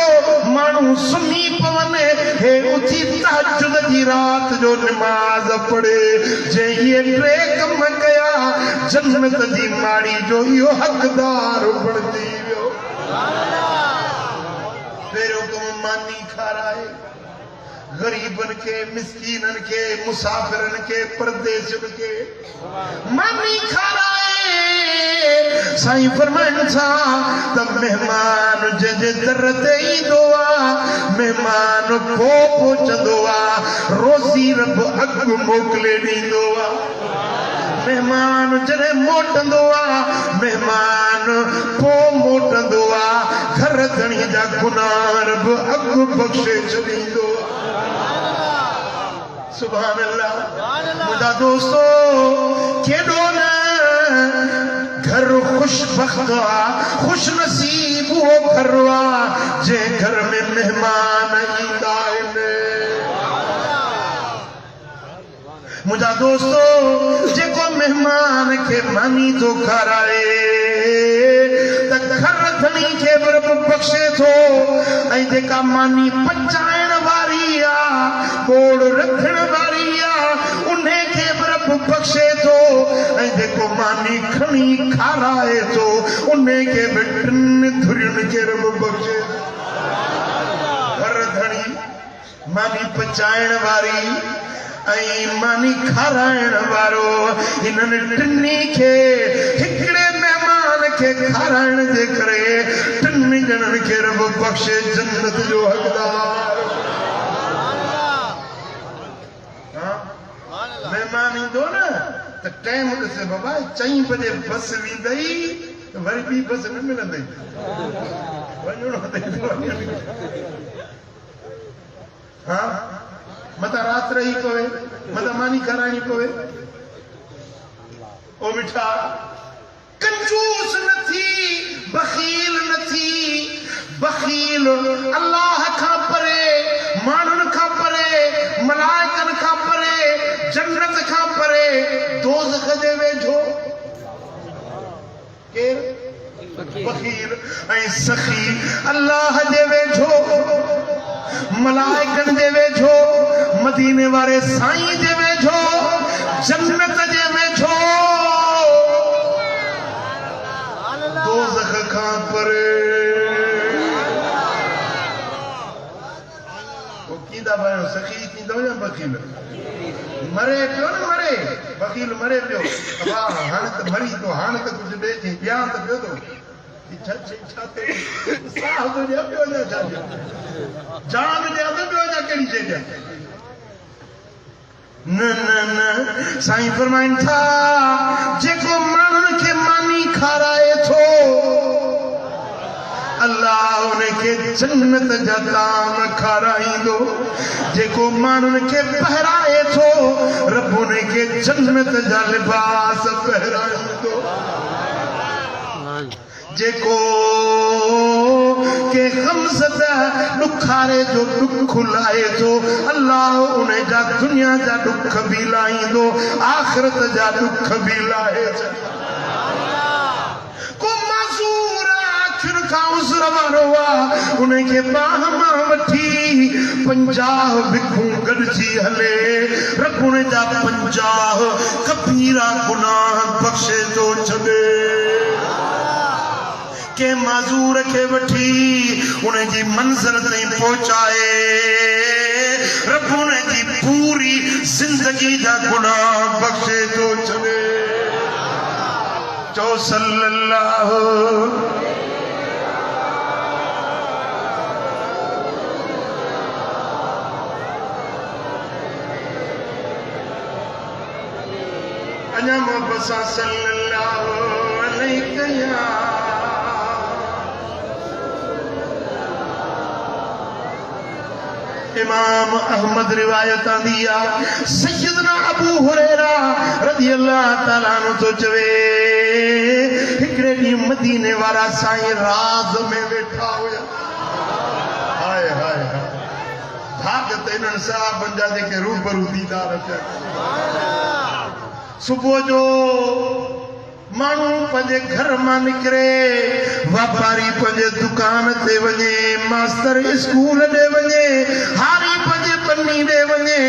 S1: मानू सुनी पवने हे उठी तहज्जुद की रात जो नमाज पढ़े जे ये टे कम कया जन्नत दी माड़ी जो यो हकदार बनदी वियो फेरो तुम मानी खाराए गरीबन के मिस्कीनन के मुसाफिरन के परदेशन के मानी खाराए साईं फरमाइनि था तब मेहमान जे दर ते ईंदो आहे मेहमान पो पहुचंदो आहे रोज़ी रब अॻु मोकिले ॾींदो आहे मेहमान जॾहिं मोटंदो आहे मेहमान पो मोटंदो आहे घर धणी जा गुनाह रब अॻु बख़्शे छॾींदो आहे सुभान अल्लाह मुंहिंजा दोस्तो केॾो न घर खुशबख्त खुश नसीब वो घर जे घर में मेहमान ईंदा आहिनि मुंहिंजा दोस्तो जेको मेहमान के मानी थो खाराए त घर धणी खे बि रब बख़्शे थो ऐं जेका मानी पचाइण वारी आहे बोड़ रखण वारी आहे उन खे बि रब बख़्शे थो ऐं जेको मानी खणी खाराए थो उन खे बि टिनि धुरियुनि खे रब बख़्शे घर धणी मानी पचाइण वारी ऐं मानी खाराइण वारो इन्हनि टिनी खे हिकिड़े मेहमान खे खाराइण जे करे टिनि ॼणनि खे रब बख़्शे जन्नत जो हक़दार मेहमान ईंदो न त टाइम ॾिसे बाबा 4 बजे बस वेंदई वरी ॿी बस न मिलंदई वञणो अथई हा मता रात रही पवे मता मानी खाराइणी पवे ओ मिठा कंजूस न थी बखील न थी बखील अल्लाह खां परे माण्हुनि खां परे मलाइकनि खां परे जन्नत खां परे दोज़ख जे वेझो केर बखील ऐं सखी अल्लाह जे वेझो मलाइकनि जे वेझो मदीने वारे साईं जे वेझो जन्नत जे वेझो दोज़ख खां परे वो कींदा भायो सखी थींदो या बखील मरे पियो न मरे बखील मरे पियो वाह हाणे त मरी तो हाणे त कुझु ॾे थी ॿिया त पियो थो साह तो ॾिया पियो न छा जान ॾिया त पियो न कहिड़ी शइ ॾिया न न न साईं फरमाइनि था जेको माण्हुनि खे मानी खाराए थो अल्लाह उनखे जन्नत जा ताम खाराईंदो जेको माण्हुनि खे पहिराए थो रब उनखे जन्नत जा लिबास पहिराईंदो जेको के ग़मज़द ॾुखारे जो ॾुख लाए थो अल्लाह उन जा दुनिया जा ॾुख बि लाहींदो आख़िरत जा ॾुख बि लाहे को माज़ूर अखियुनि खां उज़र वारो आहे उनखे बाह मां वठी 50 बिखूं गॾिजी हले रब उन जा 50 कबीरा गुनाह बख़्शे थो छॾे के माज़ूर खे वठी उन जी मंज़िल ताईं पहुचाए रब उन जी पूरी ज़िंदगी जा गुनाह बख़्शे थो छॾे चओ सल्लल्लाहु अञा मोहब्बत सां सल्लल्लाहु अलैहि इमाम अहमद रिवायत दिया सैयदना अबू हुरैरा रज़ी अल्लाह ताला अन्हु तो चवे हिकड़े डी मदीने वाला साईं राज में बैठा हुआ हाय हाय भागत इन्हनि साहबनि जा जेके रूबरू दीदार थिया सुबुह जो मानू पंहिंजे घर मां निकिरे वापारी पंहिंजे दुकान ते वञे मास्तर स्कूल ॾे वञे हारी पंहिंजे पन्नी ॾे वञे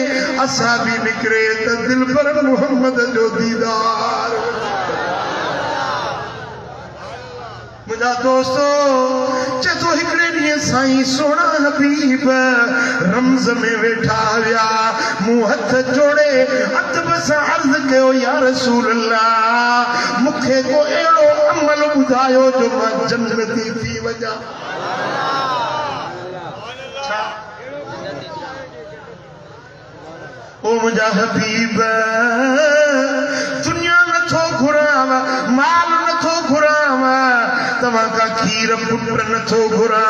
S1: असां बि निकिरे त दिल पर मोहम्मद जो दीदार मुंहिंजा दोस्तो चतो हिकिड़े ॾींहुं साईं सोना हबीब रमज़ में वेठा हुआ मूं हथ जोड़े अदब सां अर्ज़ कयो या रसूल अल्लाह मूंखे को अहिड़ो अमल ॿुधायो जो मां जन्नती थी वञा ओ मुंहिंजा हबीब दुनिया नथो घुराव माल नथो घुराव तव्हां का खीर पुट नथो घुरा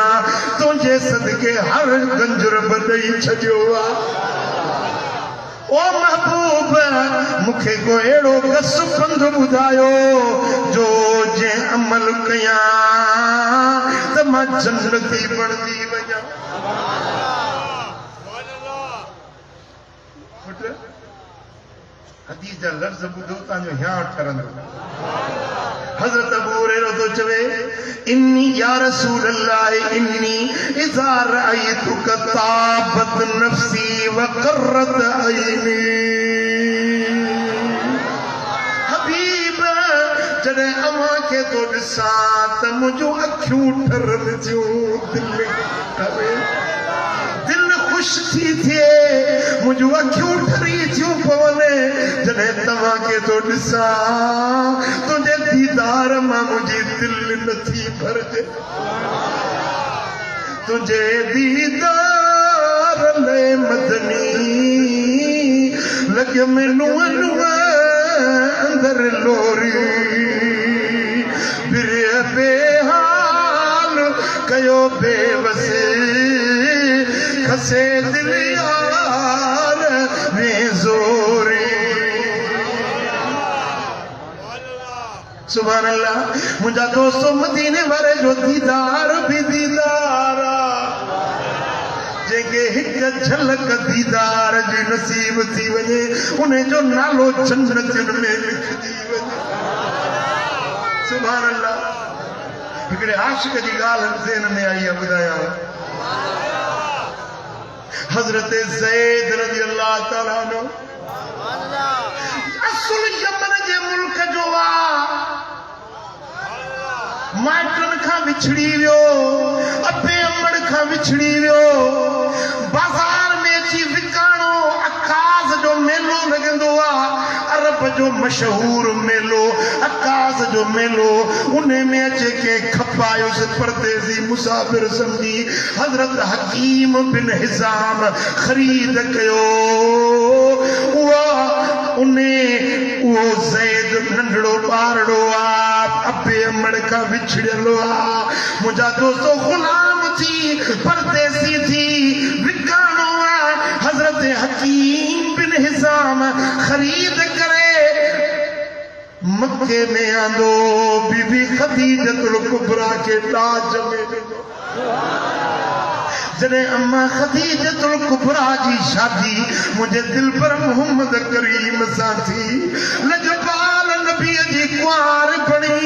S1: तुंहिंजे सदके हर गंजर बदई छॾियो आहे ओ महबूब मूंखे को अहिड़ो गस पंध ॿुधायो जो जे अमल कयां त मां जन्नती बणजी वञा हदीस जा लफ़्ज़ ॿुधो तव्हांजो हियां ठरंदो हज़रत अबू हुरैरा तो चवे इन्नी या रसूल अल्लाह इन्नी इज़ा रअयतुक ताबत नफ्सी व क़र्रत ऐनी हबीब जॾहिं अव्हां खे तो ॾिसां त मुंहिंजूं अखियूं ठरनि थियूं दिल खुश थी थिए मुंहिंजूं अखियूं ठरी थियूं पवनि जॾहिं तव्हां खे तो ॾिसां तुंहिंजे दीदार मां मुंहिंजी दिलि नथी भरजे तुंहिंजे दीदार लाइ मदनी लॻ में नुआ नुआ अंदर लोरी फिर बेहाल कयो बेवस खसे दिल यार में जोरी सुभान अल्लाह मुंहिंजा दोस्तो मदीने वारे जो दीदार भी दीदार जंहिंखे हिकु झलक दीदार जी नसीब थी वञे उन जो नालो जन्नतुनि में लिखजी वञे सुभान अल्लाह हिकिड़े आशिक जी ॻाल्हि ज़हन में आई आहे ॿुधायांव हज़रत ज़ैद रज़ी अल्लाह ताला अन्हु असुल यमन जे मुल्क जो माइटनि खां विछड़ी वियो अबे अमड़ खां विछड़ी वियो बाज़ार में अची विकाणो अकाज़ जो मेलो लॻंदो आहे अरब जो मशहूर मेलो अकाज़ जो मेलो उन में अचे के खपायुसि परदेसी मुसाफ़िर सम्झी हज़रत हकीम बिन हिज़ाम ख़रीद कयो उहो ज़ैद नंढड़ो ॿारड़ो आहे अबे अमड़ खां विछड़ियलु आहे मुंहिंजा दोस्तो ग़ुलाम थी परदेसी थी विकाणो आहे हज़रत हकीम बिन हिज़ाम ख़रीद करे मक्के में आंदो बीबी खदीजतुल कुबरा के ताज में ॾिनो जॾहिं अम्मा खदीजतुल कुबरा जी शादी मुंहिंजे दिल पर मोहम्मद करीम सां थी लजपाल नबीअ जी कुंवार बणी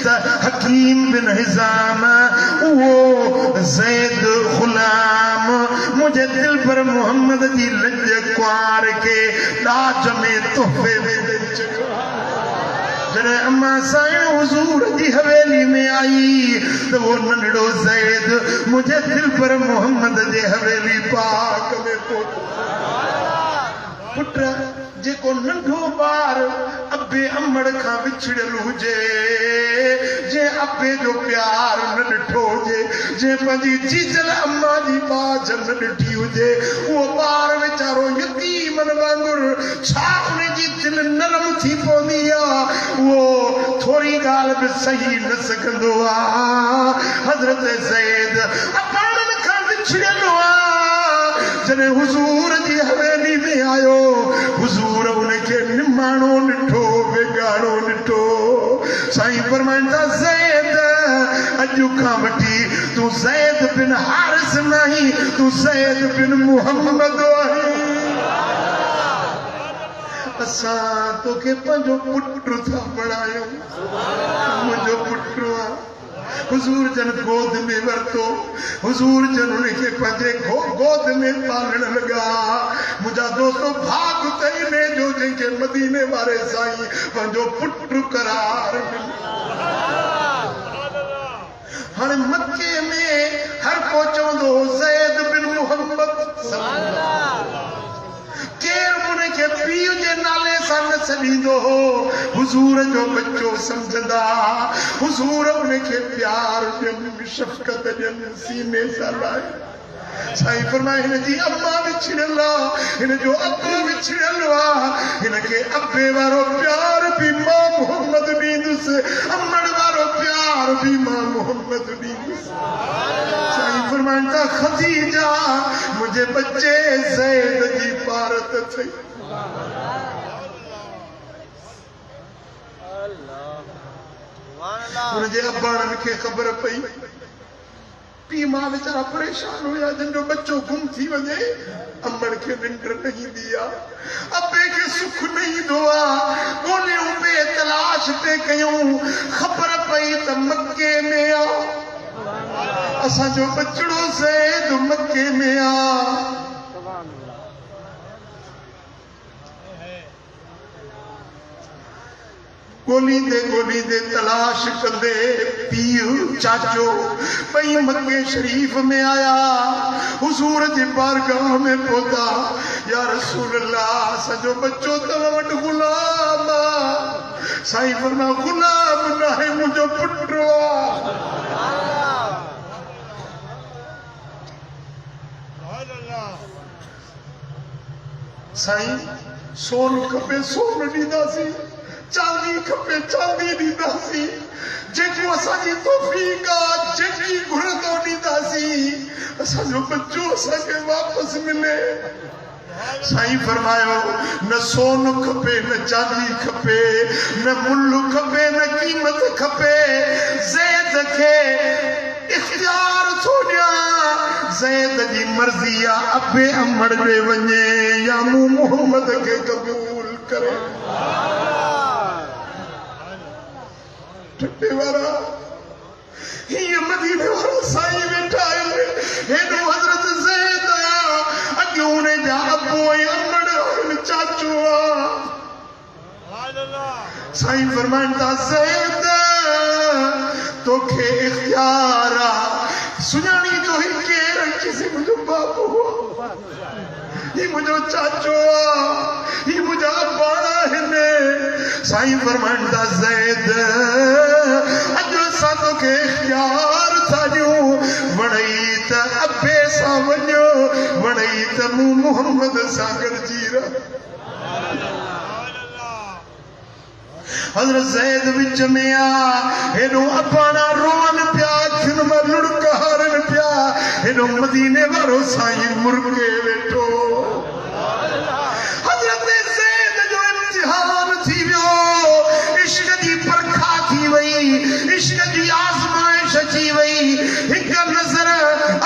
S1: त हकीम बिन हिज़ाम उहो ज़ैद ग़ुलाम मुंहिंजे दिल पर मोहम्मद जी लज कुंवार खे ताज में तोहफ़े में ॾेई छॾियो जॾहिं अम्मा साईं हुज़ूर जी हवेली में आई तो वो नंढड़ो ज़ैद मुझे दिल पर मोहम्मद जे हवेली पाक में पुट जेको नंढो ॿार अबे अमड़ खां विछड़ियल हुजे जे अबे जो प्यार न ॾिठो हुजे जे पंहिंजी जीजल अम्मा जी बाज न ॾिठी हुजे उहो ॿार वीचारो यतीमन वांगुरु छा उनजी दिल नरम थी पवंदी आहे उहो थोरी ॻाल्हि बि सही न सघंदो आहे हज़रत ज़ैद अबाणनि खां विछड़ियल आहे जने हुजूर जी हवेली में आयो हुजूर उनके निमाणो निठो वेगाणो निठो साईं फरमाइंदा ज़ैद अजु खां वठी तू ज़ैद बिन हारिस नहीं तू ज़ैद बिन मुहम्मद आही असा तोखे पंहिंजो पुटु था बणायो मुंहिंजो पुटु आहे हुजूर जन गोद में वरतो हुजूर जन उनके पंहिंजे गोद में पालण लगा मुंहिंजा दोस्तो भाग तईने जो जंहिंखे मदीने वारे साईं पंहिंजो पुटु करार हाणे मके में हर को चवंदो ज़ैद बिन मुहम्मद केर उनखे पीउ जे नाले सां न सॾींदो हो हुजूर जो बच्चो समझंदा हुजूर उनखे प्यार ॾियनि शफ़क़त ॾियनि सीने सां लाइ साईं फरमाए हिन जी अम्मा विछड़ियल आहे हिन जो अबो विछड़ियल आहे हिनखे अबे वारो प्यार बि मां मुहम्मद ॾींदुसि अमड़ वारो प्यार बि मां मुहम्मद ॾींदुसि साईं फरमाईंदा खदीजा मुंहिंजे बच्चे ज़ैद जी पारत थई उनजे अबाणनि खे ख़बर पई पी मां वीचारा परेशान हुया जिनजो बच्चो गुम थी वञे अमड़ खे निंड न ईंदी आहे अबे खे सुख न ईंदो आहे ॻोल्हियूं पिए तलाश पे कयूं ख़बर पई त मके में आहे असांजो बचड़ो ज़ैद मके में आहे गोलींदे तलाश कंदे पीउ चाचो पई मके शरीफ में आया हुजूर जी बारगाह में पहुता या रसूल अल्लाह सजो बच्चो तव्हां वटि गुलाम आहे साईं फरमा गुलाम नाहे मुंहिंजो पुटु साईं सोन खपे सोन ॾींदासीं चांदी खपे चांदी ॾींदासीं जेको असांजी तौफ़ीक़ आहे जेकी घुरंदो ॾींदासीं असांजो बच्चो असांखे वापसि मिले साईं फरमायो न सोन खपे न चांदी खपे न मुल्ल खपे न क़ीमत खपे ज़ैद खे इख्तियार थो ॾियां ज़ैद जी मर्ज़ी आहे अबे अमड़ ॾे वञे या मूं मुहम्मद खे क़बूल करे टटे वारा ये मदीने वाला साईं वेठा आहिनि हेॾो हज़रत ज़ैद आया अॼु उन जा अबो ऐं अमड़ चाचो आहे साईं फरमाईंदा ज़ैद तोखे इख्तियार आहे सुञाणी तो ही केर किसी मुंहिंजो बाबू ही मुंहिंजो चाचो आहे ही मुंहिंजा अबाणा आहिनि साईं फरमाईंदा ज़ैद अॼु असां तोखे इख्तियार था ॾियूं वणई त अबे सां वञो वणई त मूं मुहम्मद सां गॾिजी रह हज़रत ज़ैद विच में आ हेॾो अबाणा रोअनि पिया अखियुनि मां लुड़क हारनि पिया हेॾो मदीने वारो साईं मुर्गे वेठो हज़रत ज़ैद जो इम्तिहान थी वियो इश्क जी परखा थी वई इश्क जी आज़माइश थी वई हिकु नज़र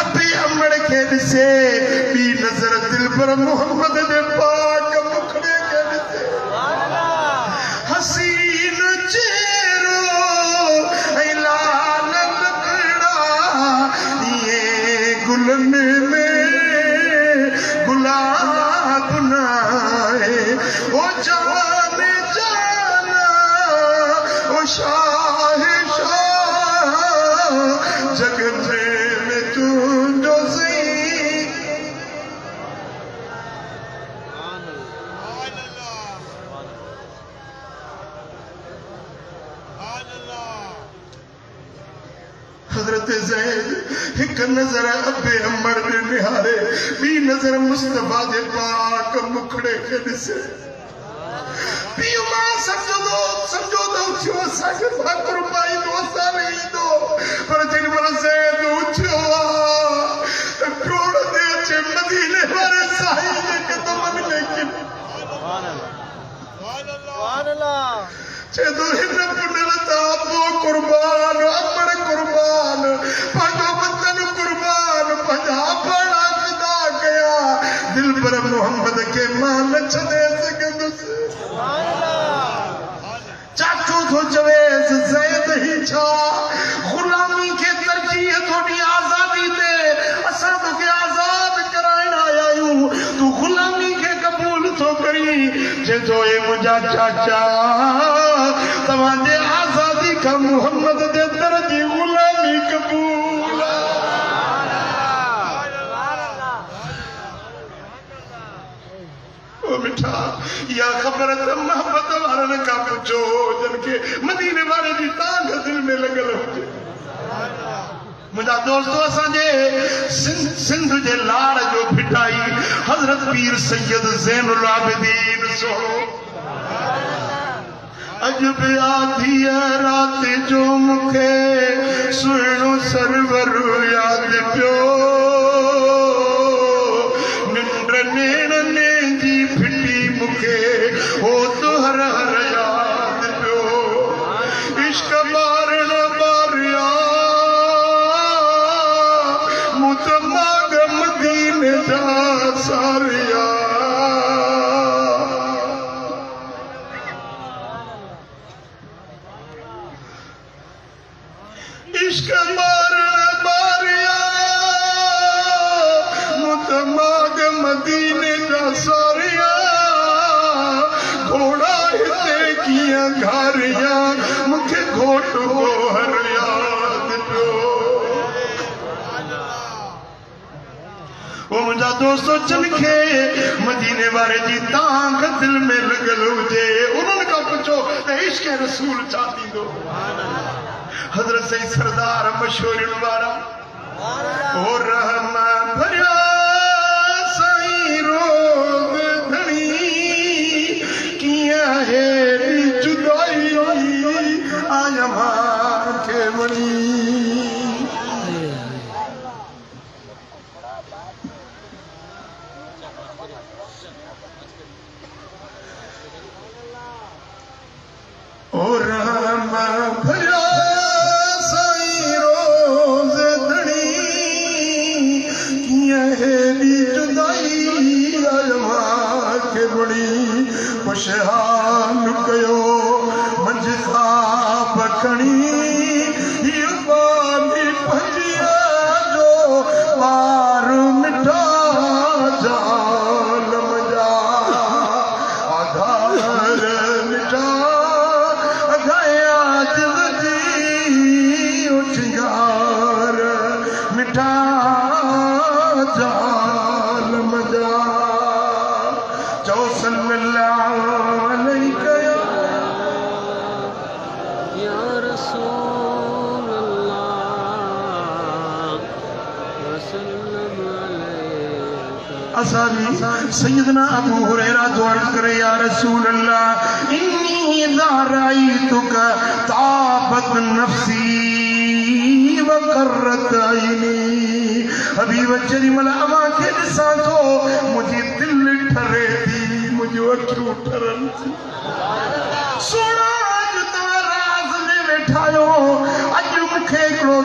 S1: अबे अमड़ खे ॾिसे ॿी नज़र दिलबर मुहम्मद जे पाक मुखड़े खे ॾिसे हसीन चेहरो ऐं लाल लकड़ा ये गुलनि में गुलाब नाहे ओ जान जाना ओ शाह शाह जग में तुंहिंजो हज़रत ज़ैद हिक नज़र अबे अमड़ ॾे निहारे ॿी नज़र मुस्तफ़ा जे पाक मुखड़े खे ॾिसे पीउ मां समझो त उथियो असांखे भाकुर पाईंदो असां न ईंदो पर जेॾी महिल ज़ैद उथियो आहे त टोड़ ते अचे मदीने वारे चेदो हिन पुनल तापो कुर्बान अमर कुर्बान पंजो बचन कुर्बान पंजा बड़ा फिदा कया दिल पर मोहम्मद के मान छदे सगंदुस चाचू तो जवेस ज़ैद ही छा गुलामी के तरजीह थोड़ी आजादी दे असा तो के आजाद कराइण आया हूं तू गुलामी के कबूल तो करी जे तो ए मुझा चाचा तवाजे आजादी का मोहम्मद दे दर्जी गुलामी कबूल ओ मिठा या खबर त मोहब्बत वारन का पूछो जन के मदीने वाले जी तांग दिल में लगल हुजे मुझा दोस्तों असांजे सिंध जे लाड़ जो फिटाई हजरत पीर सैयद ज़ैनुल आबिदीन सोहो अजब आधी रात जो मुखे सुनो सरवर याद पियो निंड नेड़ने जी फिटी मुखे हो तो हर हर याद पियो इश्क मारण मारिया मुतमाग मदीने जा सारिया इश्क मारण मारिया मुतमाग मदीने जा सारिया घोड़ा हिते किया घारिया मुखे घोट को हर याद पियो वो मुझा दोस्तों चनखे मदीने वाले जी तांग दिल में लगल हुजे उन्होंने का पूछो ते इश्क रसूल चाहती दो हजरत सही सरदार मशहूर वारा ओ रहमान भरिया सही रोग धनी किया है जुदाई आया मां के मनी ओ रहमान भरिया खुशहाल कयो मंझ खाब खणी बानी पंजिया जो बार मिठा जाल मजा आधार मिठा अघया दिल जी उछियार मिठा जाल मजा जो सल्लल्लाहु अलैहि या रसूल अल्लाह वसल्लम अलैका असाबी सैयदना अबू हुरैरा तो अर्ज करे या रसूल अल्लाह इन्नी दाराइतुक ताबत नफ्सी व करत आईनी हबीब जरीमल अमा के दिसा तो मुझे दिल ठरे थी मुझे अखियूं ठरन थी सोना अज तव्हां राज़ में वेठायो अज मूंखे हिकिड़ो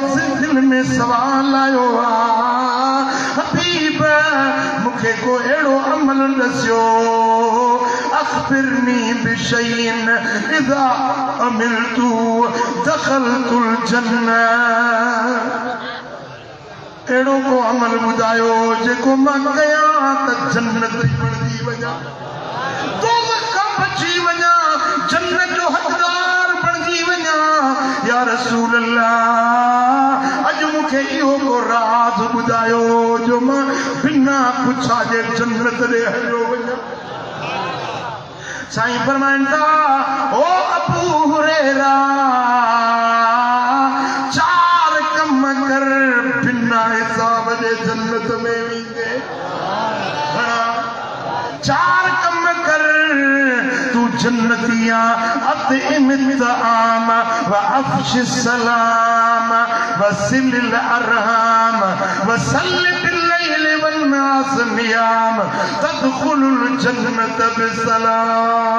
S1: दिल में सवाल आयो हबीब मूंखे को अहिड़ो अमल दसियो अख़बिरनी बिशैइन इज़ा अमिलतु दख़लतुल जन्नह एड़ो को अमल बुधायो जेको मां कया त जन्नत बणजी वञा दोज़ख बची वञा जन्नत जो हक़दार बणजी वञा या रसूल अल्लाह अज मूंखे इहो को राज़ बुधायो जो मां बिना पुछा जे जन्नत ॾे हलियो वञा साईं फरमाइनि था ओ अबू हुरैरा चार कम कर बिना हिसाब जे जन्नत में वेंदे चार कम कर तू जन्नतिया अतिम तआम व अफ्श सलाम व सिल अरहम व सल्ल बिल्लैल वन्नास नियाम तदखुलुल जन्नत बिसलाम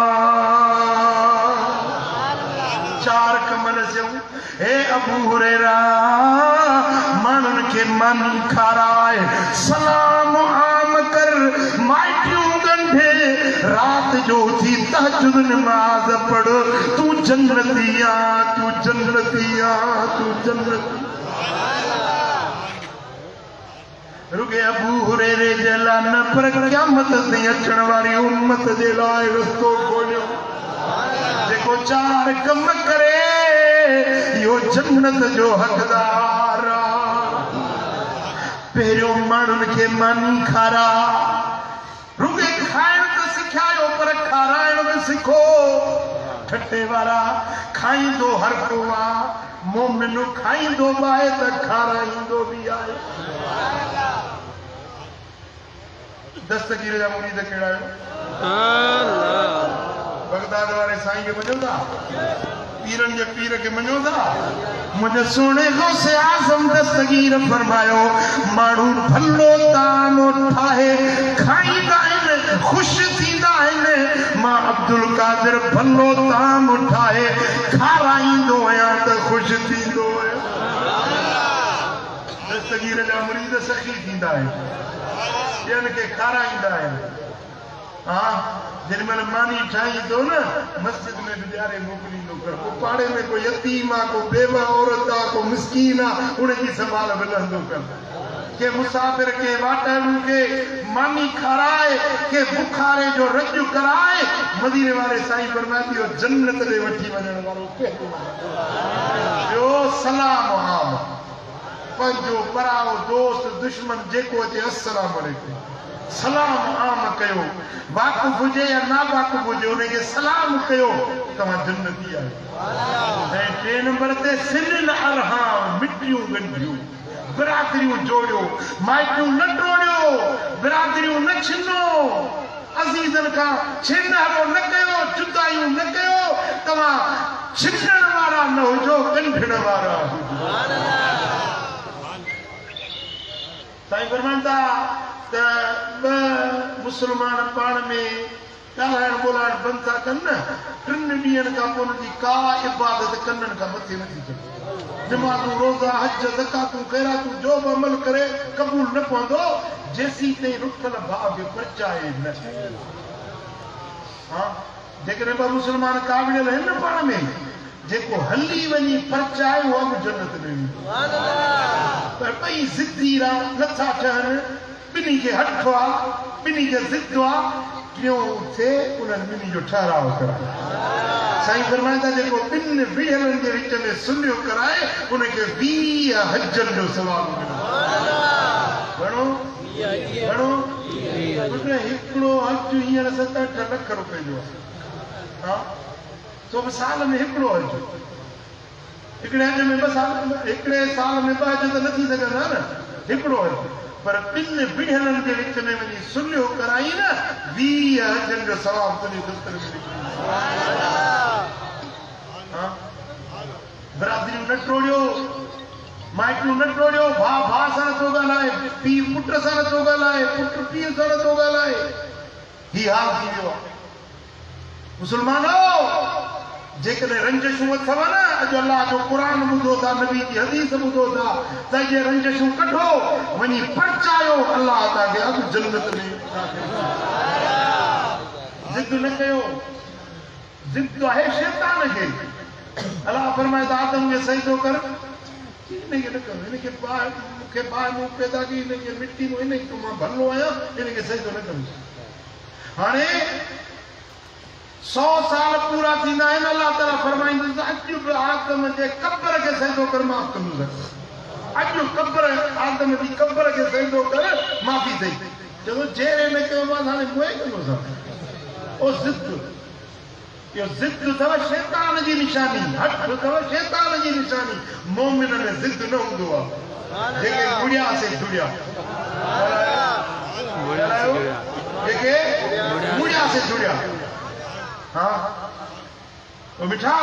S1: अबू हुरैरा मानन के मन खाराए सलाम आम कर माइटियों गंढे रात जो थी तहज्जुद नमाज पढ़ तू जन्नतिया तू जन्नतिया तू जन्नती रुके अबू हुरैरे जला न पर क़यामत ते अचण वारी उम्मत जे लाइ रस्तो खोलियो जेको चार कम करे यो जन्नत जो हक़दार पहिरियों माण्हुनि खे मानी खारा रुके खाइण त सिखायो पर खाराइण बि सिखो ठटे वारा खाईंदो हर को आहे मोमिन खाईंदो बि आहे त खाराईंदो बि आहे दस्तगीर जा मुरीद कहिड़ा आहियो बगदाद वारे साईं खे मञो था पीरनि जे पीर खे मञो था मुंहिंजे सुहिणे गौसे आज़म दस्तगीर फरमायो माण्हू भलो तानो ठाहे खाईंदा आहिनि ख़ुशि थींदा आहिनि मां अब्दुल कादिर भलो ताम ठाहे खाराईंदो आहियां त ख़ुशि थींदो आहियां दस्तगीर जा मुरीद सखी थींदा आहिनि ॿियनि खे खाराईंदा आहिनि हा जेॾी महिल मानी ठाहींदो न मस्जिद में बि ॾियारे मोकिलींदो कर को पाड़े में कोई यतीम आहे को बेवा औरत आहे को मिसकीन आहे उनजी संभाल मिलंदो कर के मुसाफ़िर के वाटनि खे मानी खाराए के बुखारे जो रज कराए मदीने वारे साईं फरमाए थी जन्नत ॾे वठी वञण वारो ॿियो सलाम आम पंहिंजो पराओ दोस्त दुश्मन जेको अचे अस्सलाम वालेकुम सलाम आम कयो वाक़ुफ़ हुजे या ना वाक़ुफ़ हुजे उनखे सलाम कयो तव्हां जन्नती आहियो ऐं टे नंबर ते सिलिल अरहाम मिटियूं ॻंढियूं बिरादरियूं जोड़ियो माइटियूं न टोड़ियो बिरादरियूं न छिनो अज़ीज़नि खां छेड़ो न कयो जुदायूं न कयो तव्हां छिनण वारा न हुजो ॻंढण वारा साईं फरमाइनि था त ॿ मुस्लमान पाण में ॻाल्हाइण ॿोलाइण बंदि था कनि न टिनि ॾींहंनि खां पोइ उनजी का इबादत कननि खां मथे नथी थिए नमाज़ूं रोज़ा हज ज़कातूं ख़ैरातूं जो बि अमल करे क़बूल न पवंदो जेसीं ताईं रुखल भाउ खे परचाए न हा जेकॾहिं ॿ मुस्लमान काबिल आहिनि न पाण में जेको हली वञी परचाए उहा बि जन्नत में पर ॿई ज़िद्दी नथा ठहनि ॿिन्ही खे हथ आहे ॿिन्ही खे ज़िद आहे टियों थिए उन्हनि ॿिन्ही जो ठहराव कराए साईं फरमाइनि था जेको ॿिनि विहलनि जे विच में सुलियो कराए उनखे 20 हजनि जो सवाबु मिलंदो घणो हिकिड़ो हज हींअर 7-8 लख रुपए जो आहे हा तो बि साल में हिकिड़ो हज हिकिड़े हज में 2 साल हिकिड़े साल में 2 हज त न थी सघंदा न हिकिड़ो हज पर ॿिनि विहलनि जे विच में वञी सुलियो कराई न 20 हजनि जो सवाबु तुंहिंजे दफ़्तर में बिरादरियूं न टोड़ियो माइटियूं न टोड़ियो भाउ भाउ सां नथो ॻाल्हाए पीउ पुट सां नथो ॻाल्हाए पुट पीउ सां नथो ॻाल्हाए हीउ हाल थी वियो आहे मुस्लमानो जेकॾहिं रंजिशूं अथव न अॼु अलाह जो क़ुर ॿुधो था नबी जी हदीस ॿुधो था त इहे रंजिशूं कढो वञी परचायो अलाह तव्हांखे अॻु जन्नत में ज़िद न कयो ज़िद आहे शैतान खे अलाह फरमाए त आदम खे सजदो कर हिनखे न कर हिनखे मूंखे ॿार मूं पैदा कई हिनखे मिटी में हिन तूं मां भलो आहियां हिनखे सजदो न कर हाणे 100 साल पूरा थींदा आहिनि अलाह ताला फरमाईंदो अॼु बि आदम जे कब्र खे सजदो कर माफ़ कंदुसि अॼु कब्र आदम जी कब्र खे सजदो कर माफ़ी अथई चयो जहिड़े में कयो मां हाणे मुए कंदुसि ओ ज़िद इहो ज़िद अथव शैतान जी निशानी हठ अथव शैतान जी निशानी मोमिन में ज़िद न हूंदो आहे जेके गुड़िया से जुड़िया जेके गुड़िया से जुड़िया हाँ वो मिठा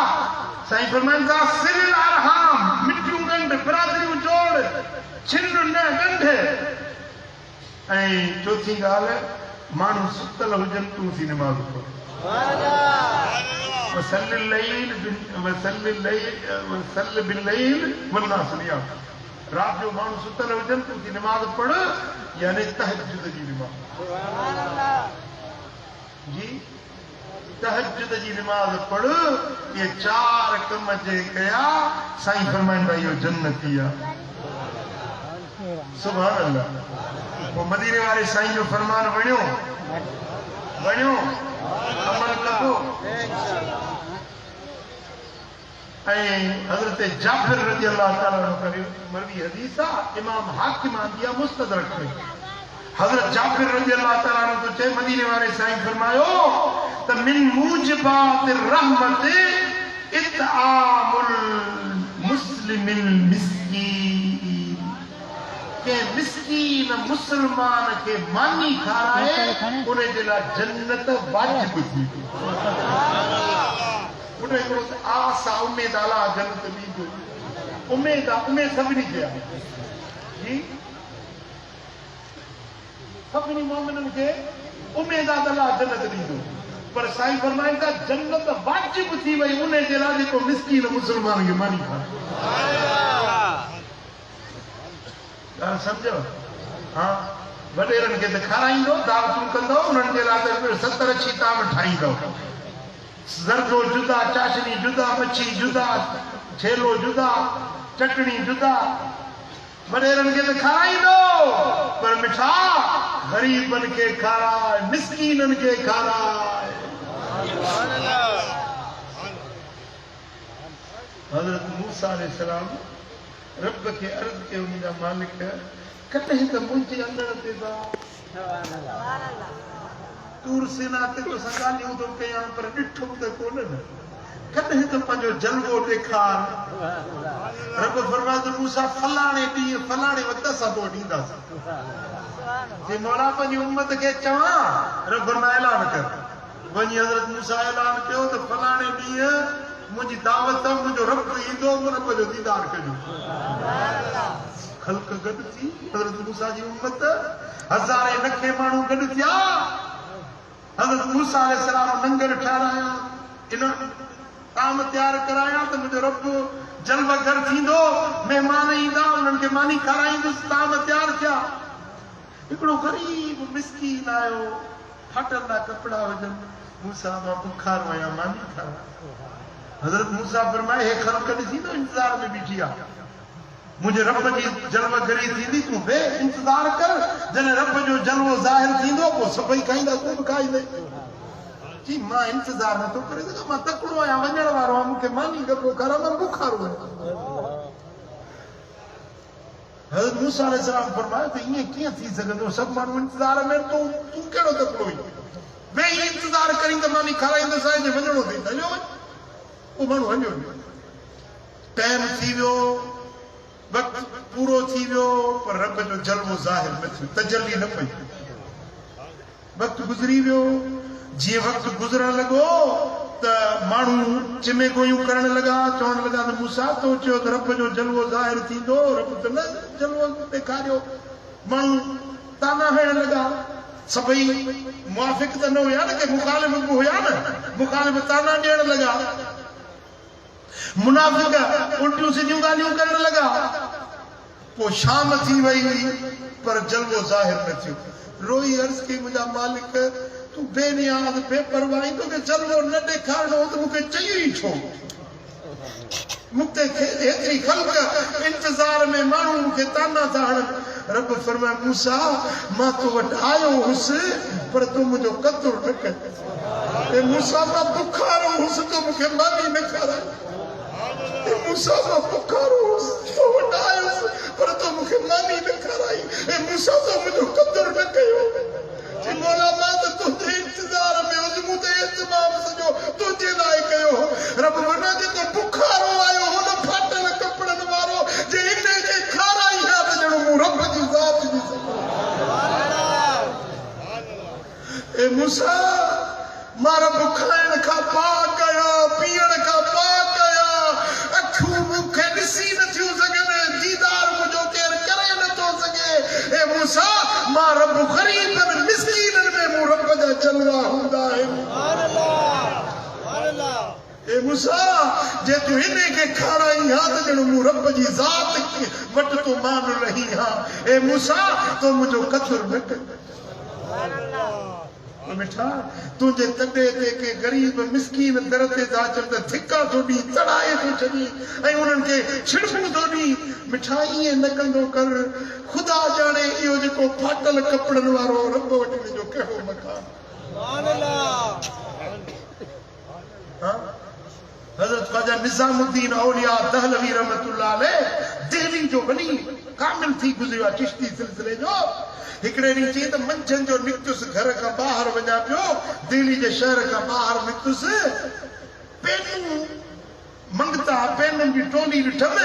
S1: साईं फरमाइनि था सिरिल अरहाम मिटियूं ॻंढ बिरादरियूं जोड़ छिन न ॻंढ ऐं चौथी ॻाल्हि माण्हू सुतल हुजनि तूं थी नमाज़ पढ़ रात जो माण्हू सुतल हुजनि तूं नमाज़ पढ़ यानी तहज्जुद जी नमाज़ जी तहज्जुद जी नमाज़ पढ़ ये 4 कम जे कया साईं फरमाईंदा इहो जन्नती आहे सुभान अल्लाह वो मदीने वाले साईं जो फरमान वणियो अमल कबो हजरत जाफिर रज़ी अल्लाह ताला अन्हु मरवी हदीस आहे इमाम हाकिम आंदी आहे मुस्तदरक में हजरत जाफिर रज़ी अल्लाह ताला अन्हु तो चए मदीने वाले साईं फरमायो त मिन मूजिबात रहमत इतआमुल मुस्लिमिल मिस्कीन के मिस्कीन मुसलमान के मानी खाराए उन जे लाइ जन्नत वाजिब थी उन्हें आस आहे उम्मीद अला जन्नत ॾींदो उम्मीद सभिनी खे आहे जी सभिनी मोमिननि खे उम्मीद आहे अला जन्नत ॾींदो पर साईं फरमाइनि था जन्नत वाजिब थी वई उन जे लाइ जेको मिस्कीन मुसलमान खे मानी खाए ॻाल्हि सम्झो हा वॾेरनि खे त खाराईंदो दावतूं कंदो उन्हनि जे लाइ त 70-80 ताम ठाहींदो ज़रदो जुदा चाशनी जुदा मच्छी जुदा छेलो जुदा चटनी जुदा वॾेरनि खे त खाराईंदो पर मिठा ग़रीबनि खे खाराए मिस्कीननि खे खाराए हज़रत मूसा अलैहिस्सलाम रब खे अर्ज़ कयो मुंहिंजा मालिक कॾहिं त मुंहिंजे अंदर ते तूर सेना ते तो संगालियूं तो कयां पर ॾिठुम त कोन न कॾहिं त पंहिंजो जलवो ॾेखार रब फरमाए त मूसा फलाणे ॾींहुं फलाणे वक़्त असां तो ॾींदासीं जे मौला पंहिंजी उम्मत खे चवां रब फरमाए ऐलान कर वञी हज़रत मूसा ऐलान कयो त फलाणे ॾींहुं मुंहिंजी दावत मुंहिंजो रब ईंदो मूं रब जो दीदार कजो ख़ल्क़ गॾु थी हज़रत मूसा जी उम्मत हज़ारे लखे माण्हू गॾु थिया हज़रत मूसा अलैहिस्सलाम लंगर ठाराया इन ताम तैयार कराया त मुंहिंजो रब जलवा घर थींदो महिमान ईंदा उन्हनि खे मानी खाराईंदुसि ताम तैयार थिया हिकिड़ो ग़रीब मिस्कीन आयो फाटल कपिड़ा हुजनि मूसा मां बुखार आहियां मानी खारां हज़रत मूसा फरमाए हे ख़ल्क़ ॾिसी तो इंतज़ार में बीठी आहे मुझे रब जी जलवा गरी थींदी तूं बे इंतजार कर जने रब जो जलवो ज़ाहिर थींदो पोइ सभई खाईंदा तूं बि खाईंदे जी मां इंतजार नथो करे सघां मां तकड़ो आहियां वञण वारो आहियां मूंखे मानी गॾो कर मां बुखारो आहियां हज़रत मूसा अलैहिस्सलाम फरमायो त ईअं कीअं थी सघंदो सभु माण्हू इंतजार में तूं कहिड़ो तकड़ो आहीं वे इंतजार करी त मानी खाराईंदुसि जे वञणो अथई त हलियो वञ उहो माण्हू हलियो टाइम थी वियो वक्त पूरो थी वियो पर रब जो जलवो ज़ाहिर न थियो तजल्ली न पई वक्त गुज़री वियो जीअं वक्त गुज़रण लॻो त माण्हू चिमे गोयूं करण लॻा चवण लॻा त मूसा तो चयो त रब जो जलवो ज़ाहिर थींदो रब त न जलवो ॾेखारियो माण्हू ताना हणण लॻा सभई मुआफ़िक त न हुया न के मुखालिफ़ बि हुया न मुखालिफ़ ताना ॾियण लॻा मुनाफ़िक उल्टियूं सिधियूं ॻाल्हियूं करण लॻा पोइ शाम थी वई पर जलवो ज़ाहिर न थियो रोई अर्ज़ कई मुंहिंजा मालिक तूं बेनियाज़ बेपरवाही तोखे जलवो न ॾेखारिणो त मूंखे चई छो मूंखे एतिरी ख़ल्क़ इंतज़ार में माण्हू मूंखे ताना था हणनि रब फरमाए मूसा मां तो वटि आयो हुउसि पर तूं मुंहिंजो क़दुरु न कयो मूसा मां बुखारो हुउसि तो मूंखे मानी न खाराई मूसा मां बुखारो हुउसि तो वटि आयुसि पर तो मूंखे मानी न खाराई मूसा तो मुंहिंजो क़दुरु न कयो मौला मां त तुंहिंजे इंतज़ार में हुउसि मूं त इस्तेमाल सॼो तुंहिंजे लाइ कयो रब वॾा जेको बुखारो आयो हुन फाटल कपिड़नि वारो जे इन खे खाराई आहे त ॼणो मूं रब जी ज़ात जी मूसा मां रब खाइण खां पाक आहियां पीअण खां पाक आहियां अखियूं मूंखे ॾिसी नथियूं सघनि दीदार मुंहिंजो केरु करे नथो सघे मूसा मां रब ग़रीबनि मिस्कीननि में मूं रब जा जलवा हूंदा आहिनि ए मूसा जे तू इन्हें के खाना ही हां तो जण मु रब जी जात वट तो मान रही हां ए मूसा तो मुझो कदर न कर मिठा तुझे तडे ते के गरीब मिस्कीन दर ते जाचल त धिका थोड़ी चढ़ाए तो छडी ऐ उनन के छिड़पू थोड़ी मिठाई न कंदो कर खुदा जाने इहो जेको फाटल कपड़न वारो रब वटि जो कहो मकान सुभान अल्लाह हां हजरत ख्वाजा निजामुद्दीन औलिया दहलवी रहमतुल्लाह अलैह दिल्ली जो वली कामिल थी गुज़रियो चिश्ती सिलसिले जो हिकड़े डी चई त मंझन जो निकतुस घर का बाहर वञा पियो दिल्ली जे शहर का बाहर निकतुस पेनू मंगता पेनन जी टोली ॾिठम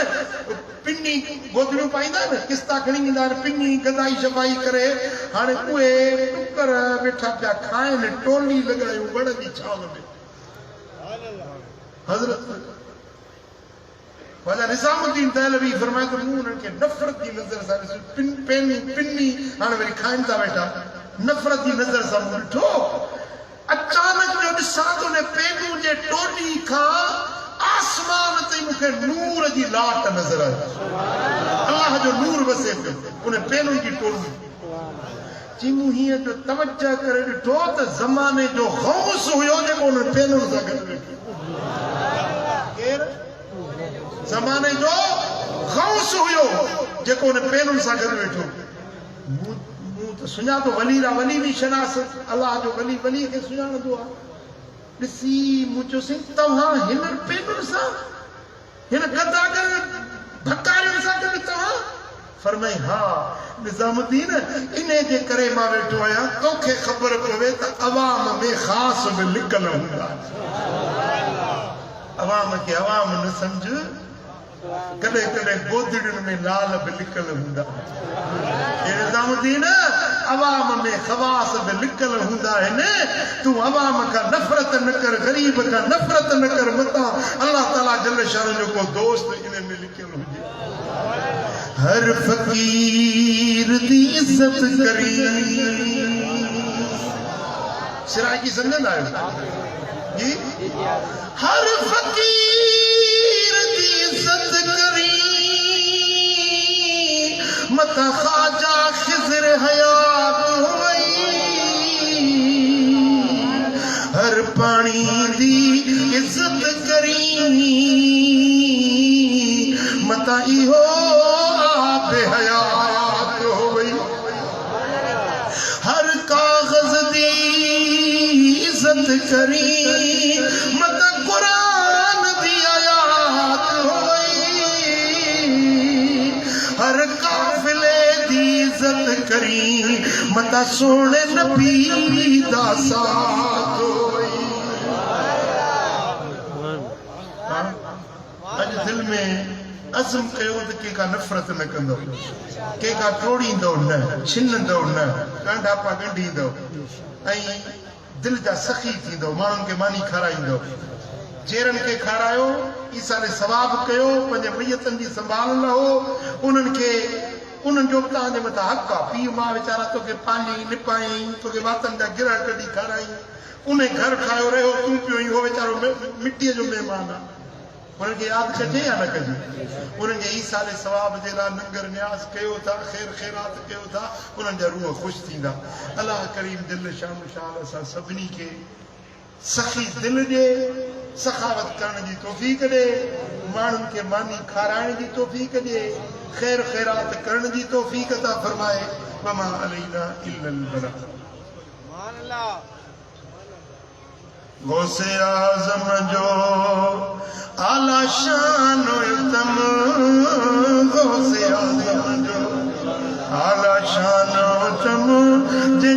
S1: पिन्नी गोदड़ियूं पाईंदा न किस्ता खणी ईंदा पिन्नी गदाई शफाई करे हाणे उहे टुकर वेठा पिया खाइनि टोली लॻायूं वण जी छांव में हज़रत ख्वाजा निज़ामुद्दीन दहलवी फरमाए तो मूं उन्हनि खे नफ़रत जी नज़र सां पिन्नी हाणे वरी खाइनि था वेठा नफ़रत जी नज़र सां मूं ॾिठो अचानक जो ॾिसां तो ने पेनू जे टोली खां आसमान ते मूंखे नूर जी लाट नज़र आई अल्लाह जो नूर वसे पियो उन पेनू जी टोली चीमू हीअं जो तवज्जो करे ॾिठो त ज़माने जो गौस हुयो जेको उन पेनू सां गॾु वेठो केरु ज़माने जो गौस हुयो जेको उन पेनू सां गॾु वेठो मूं त सुञातो वली रा वली भी शनास अल्लाह जो वली वली के सुञाणंदो आहे ॾिसी मूं चयोसि तव्हां हिन पेनू सां हिन गदागर भकारियुनि सां गॾु तव्हां फरमाई हा निज़ामुद्दीन इने जे करे मां वेठो आहियां तोखे ख़बर पवे त अवाम में ख़ासि बि लिकल हूंदा अवाम खे अवाम न सम्झ कॾहिं कॾहिं गोदड़ियुनि में लाल बि लिकल हूंदा निज़ामुद्दीन अवाम में ख़वास बि लिकल हूंदा आहिनि तूं अवाम खां नफ़रत न कर ग़रीब खां नफ़रत न कर मतां अल्लाह ताला जल शान जो को दोस्त इन में लिखियल हुजे हर फ़क़ीर दी इज़्ज़त करी सिराकी समझंदा आहियो जी हर फ़क़ीर दी इज़्ज़त करी मता ख्वाजा खिज़र हयात हुई हर पानी दी इज़्ज़त करी मता इहो आप हयात हुई हर कागज़ दी इज़्ज़त करी मता कुरान दी आयात हुई हर काफ़िले दी इज़्ज़त करी मता सोने नबी दा साथ हुई अज दिल में अज़म कयो त कंहिंखां नफ़रत न कंदो कंहिंखां टोड़ींदो न छिनंदो न ॻंढापा ॻंढींदो ऐं दिल जा सखी थींदो माण्हुनि खे मानी खाराईंदो जेरनि खे खारायो ईसाले सवाब कयो पंहिंजे मैयतनि जी संभाल लहो उन्हनि खे उन्हनि जो बि तव्हांजे मथां हक़ आहे पीउ मां वीचारा तोखे पाली निपाई तोखे वातनि जा गिर कढी खाराई उन घर ठाहियो रहियो तूं पियो ई उहो वीचारो मिटीअ जो महिमान आहे उन्हनि खे यादि कजे या न कजे उन्हनि जे ईसाले सवाब जे लाइ लंगर न्यास कयो था ख़ैर ख़ैरात कयो था उन्हनि जा रूह ख़ुशि थींदा अलाह करीम दिल शान शान असां सभिनी खे सखी दिल ॾे सखावत करण जी तौफ़ीक़ ॾे माण्हुनि खे मानी खाराइण जी तौफ़ीक़ ॾे ख़ैर ख़ैरात करण जी तौफ़ीक़ अता फरमाए वमा अलैना इल्लल बलाग सुभान अल्लाह गौसे आज़म जो आला शान तम गौसे आज़म जो आला शान तम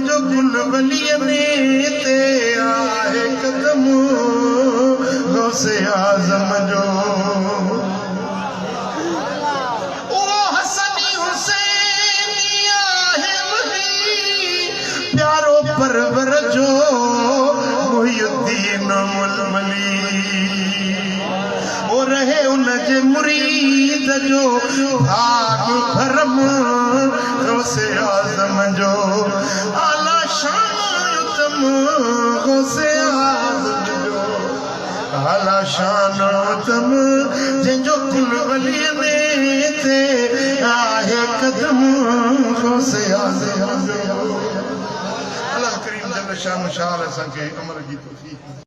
S1: जो गुल वलीअ में ते आहे कदम गौसे आज़म जो ओ हसनी हुसैनी आहे वही प्यारो परवर जो मुहियुद्दीन मुलमली ओ रहे उनजे मुरीद जो भाग भरम गौसे आज़म जो आला शान तम गौसे आज़म जो आला शान तम जंहिंजो कुल वली में ते आहे कदम खोसे आज़े अल्लाह करीम जल शान शार असांखे अमर जी तौफ़ीक़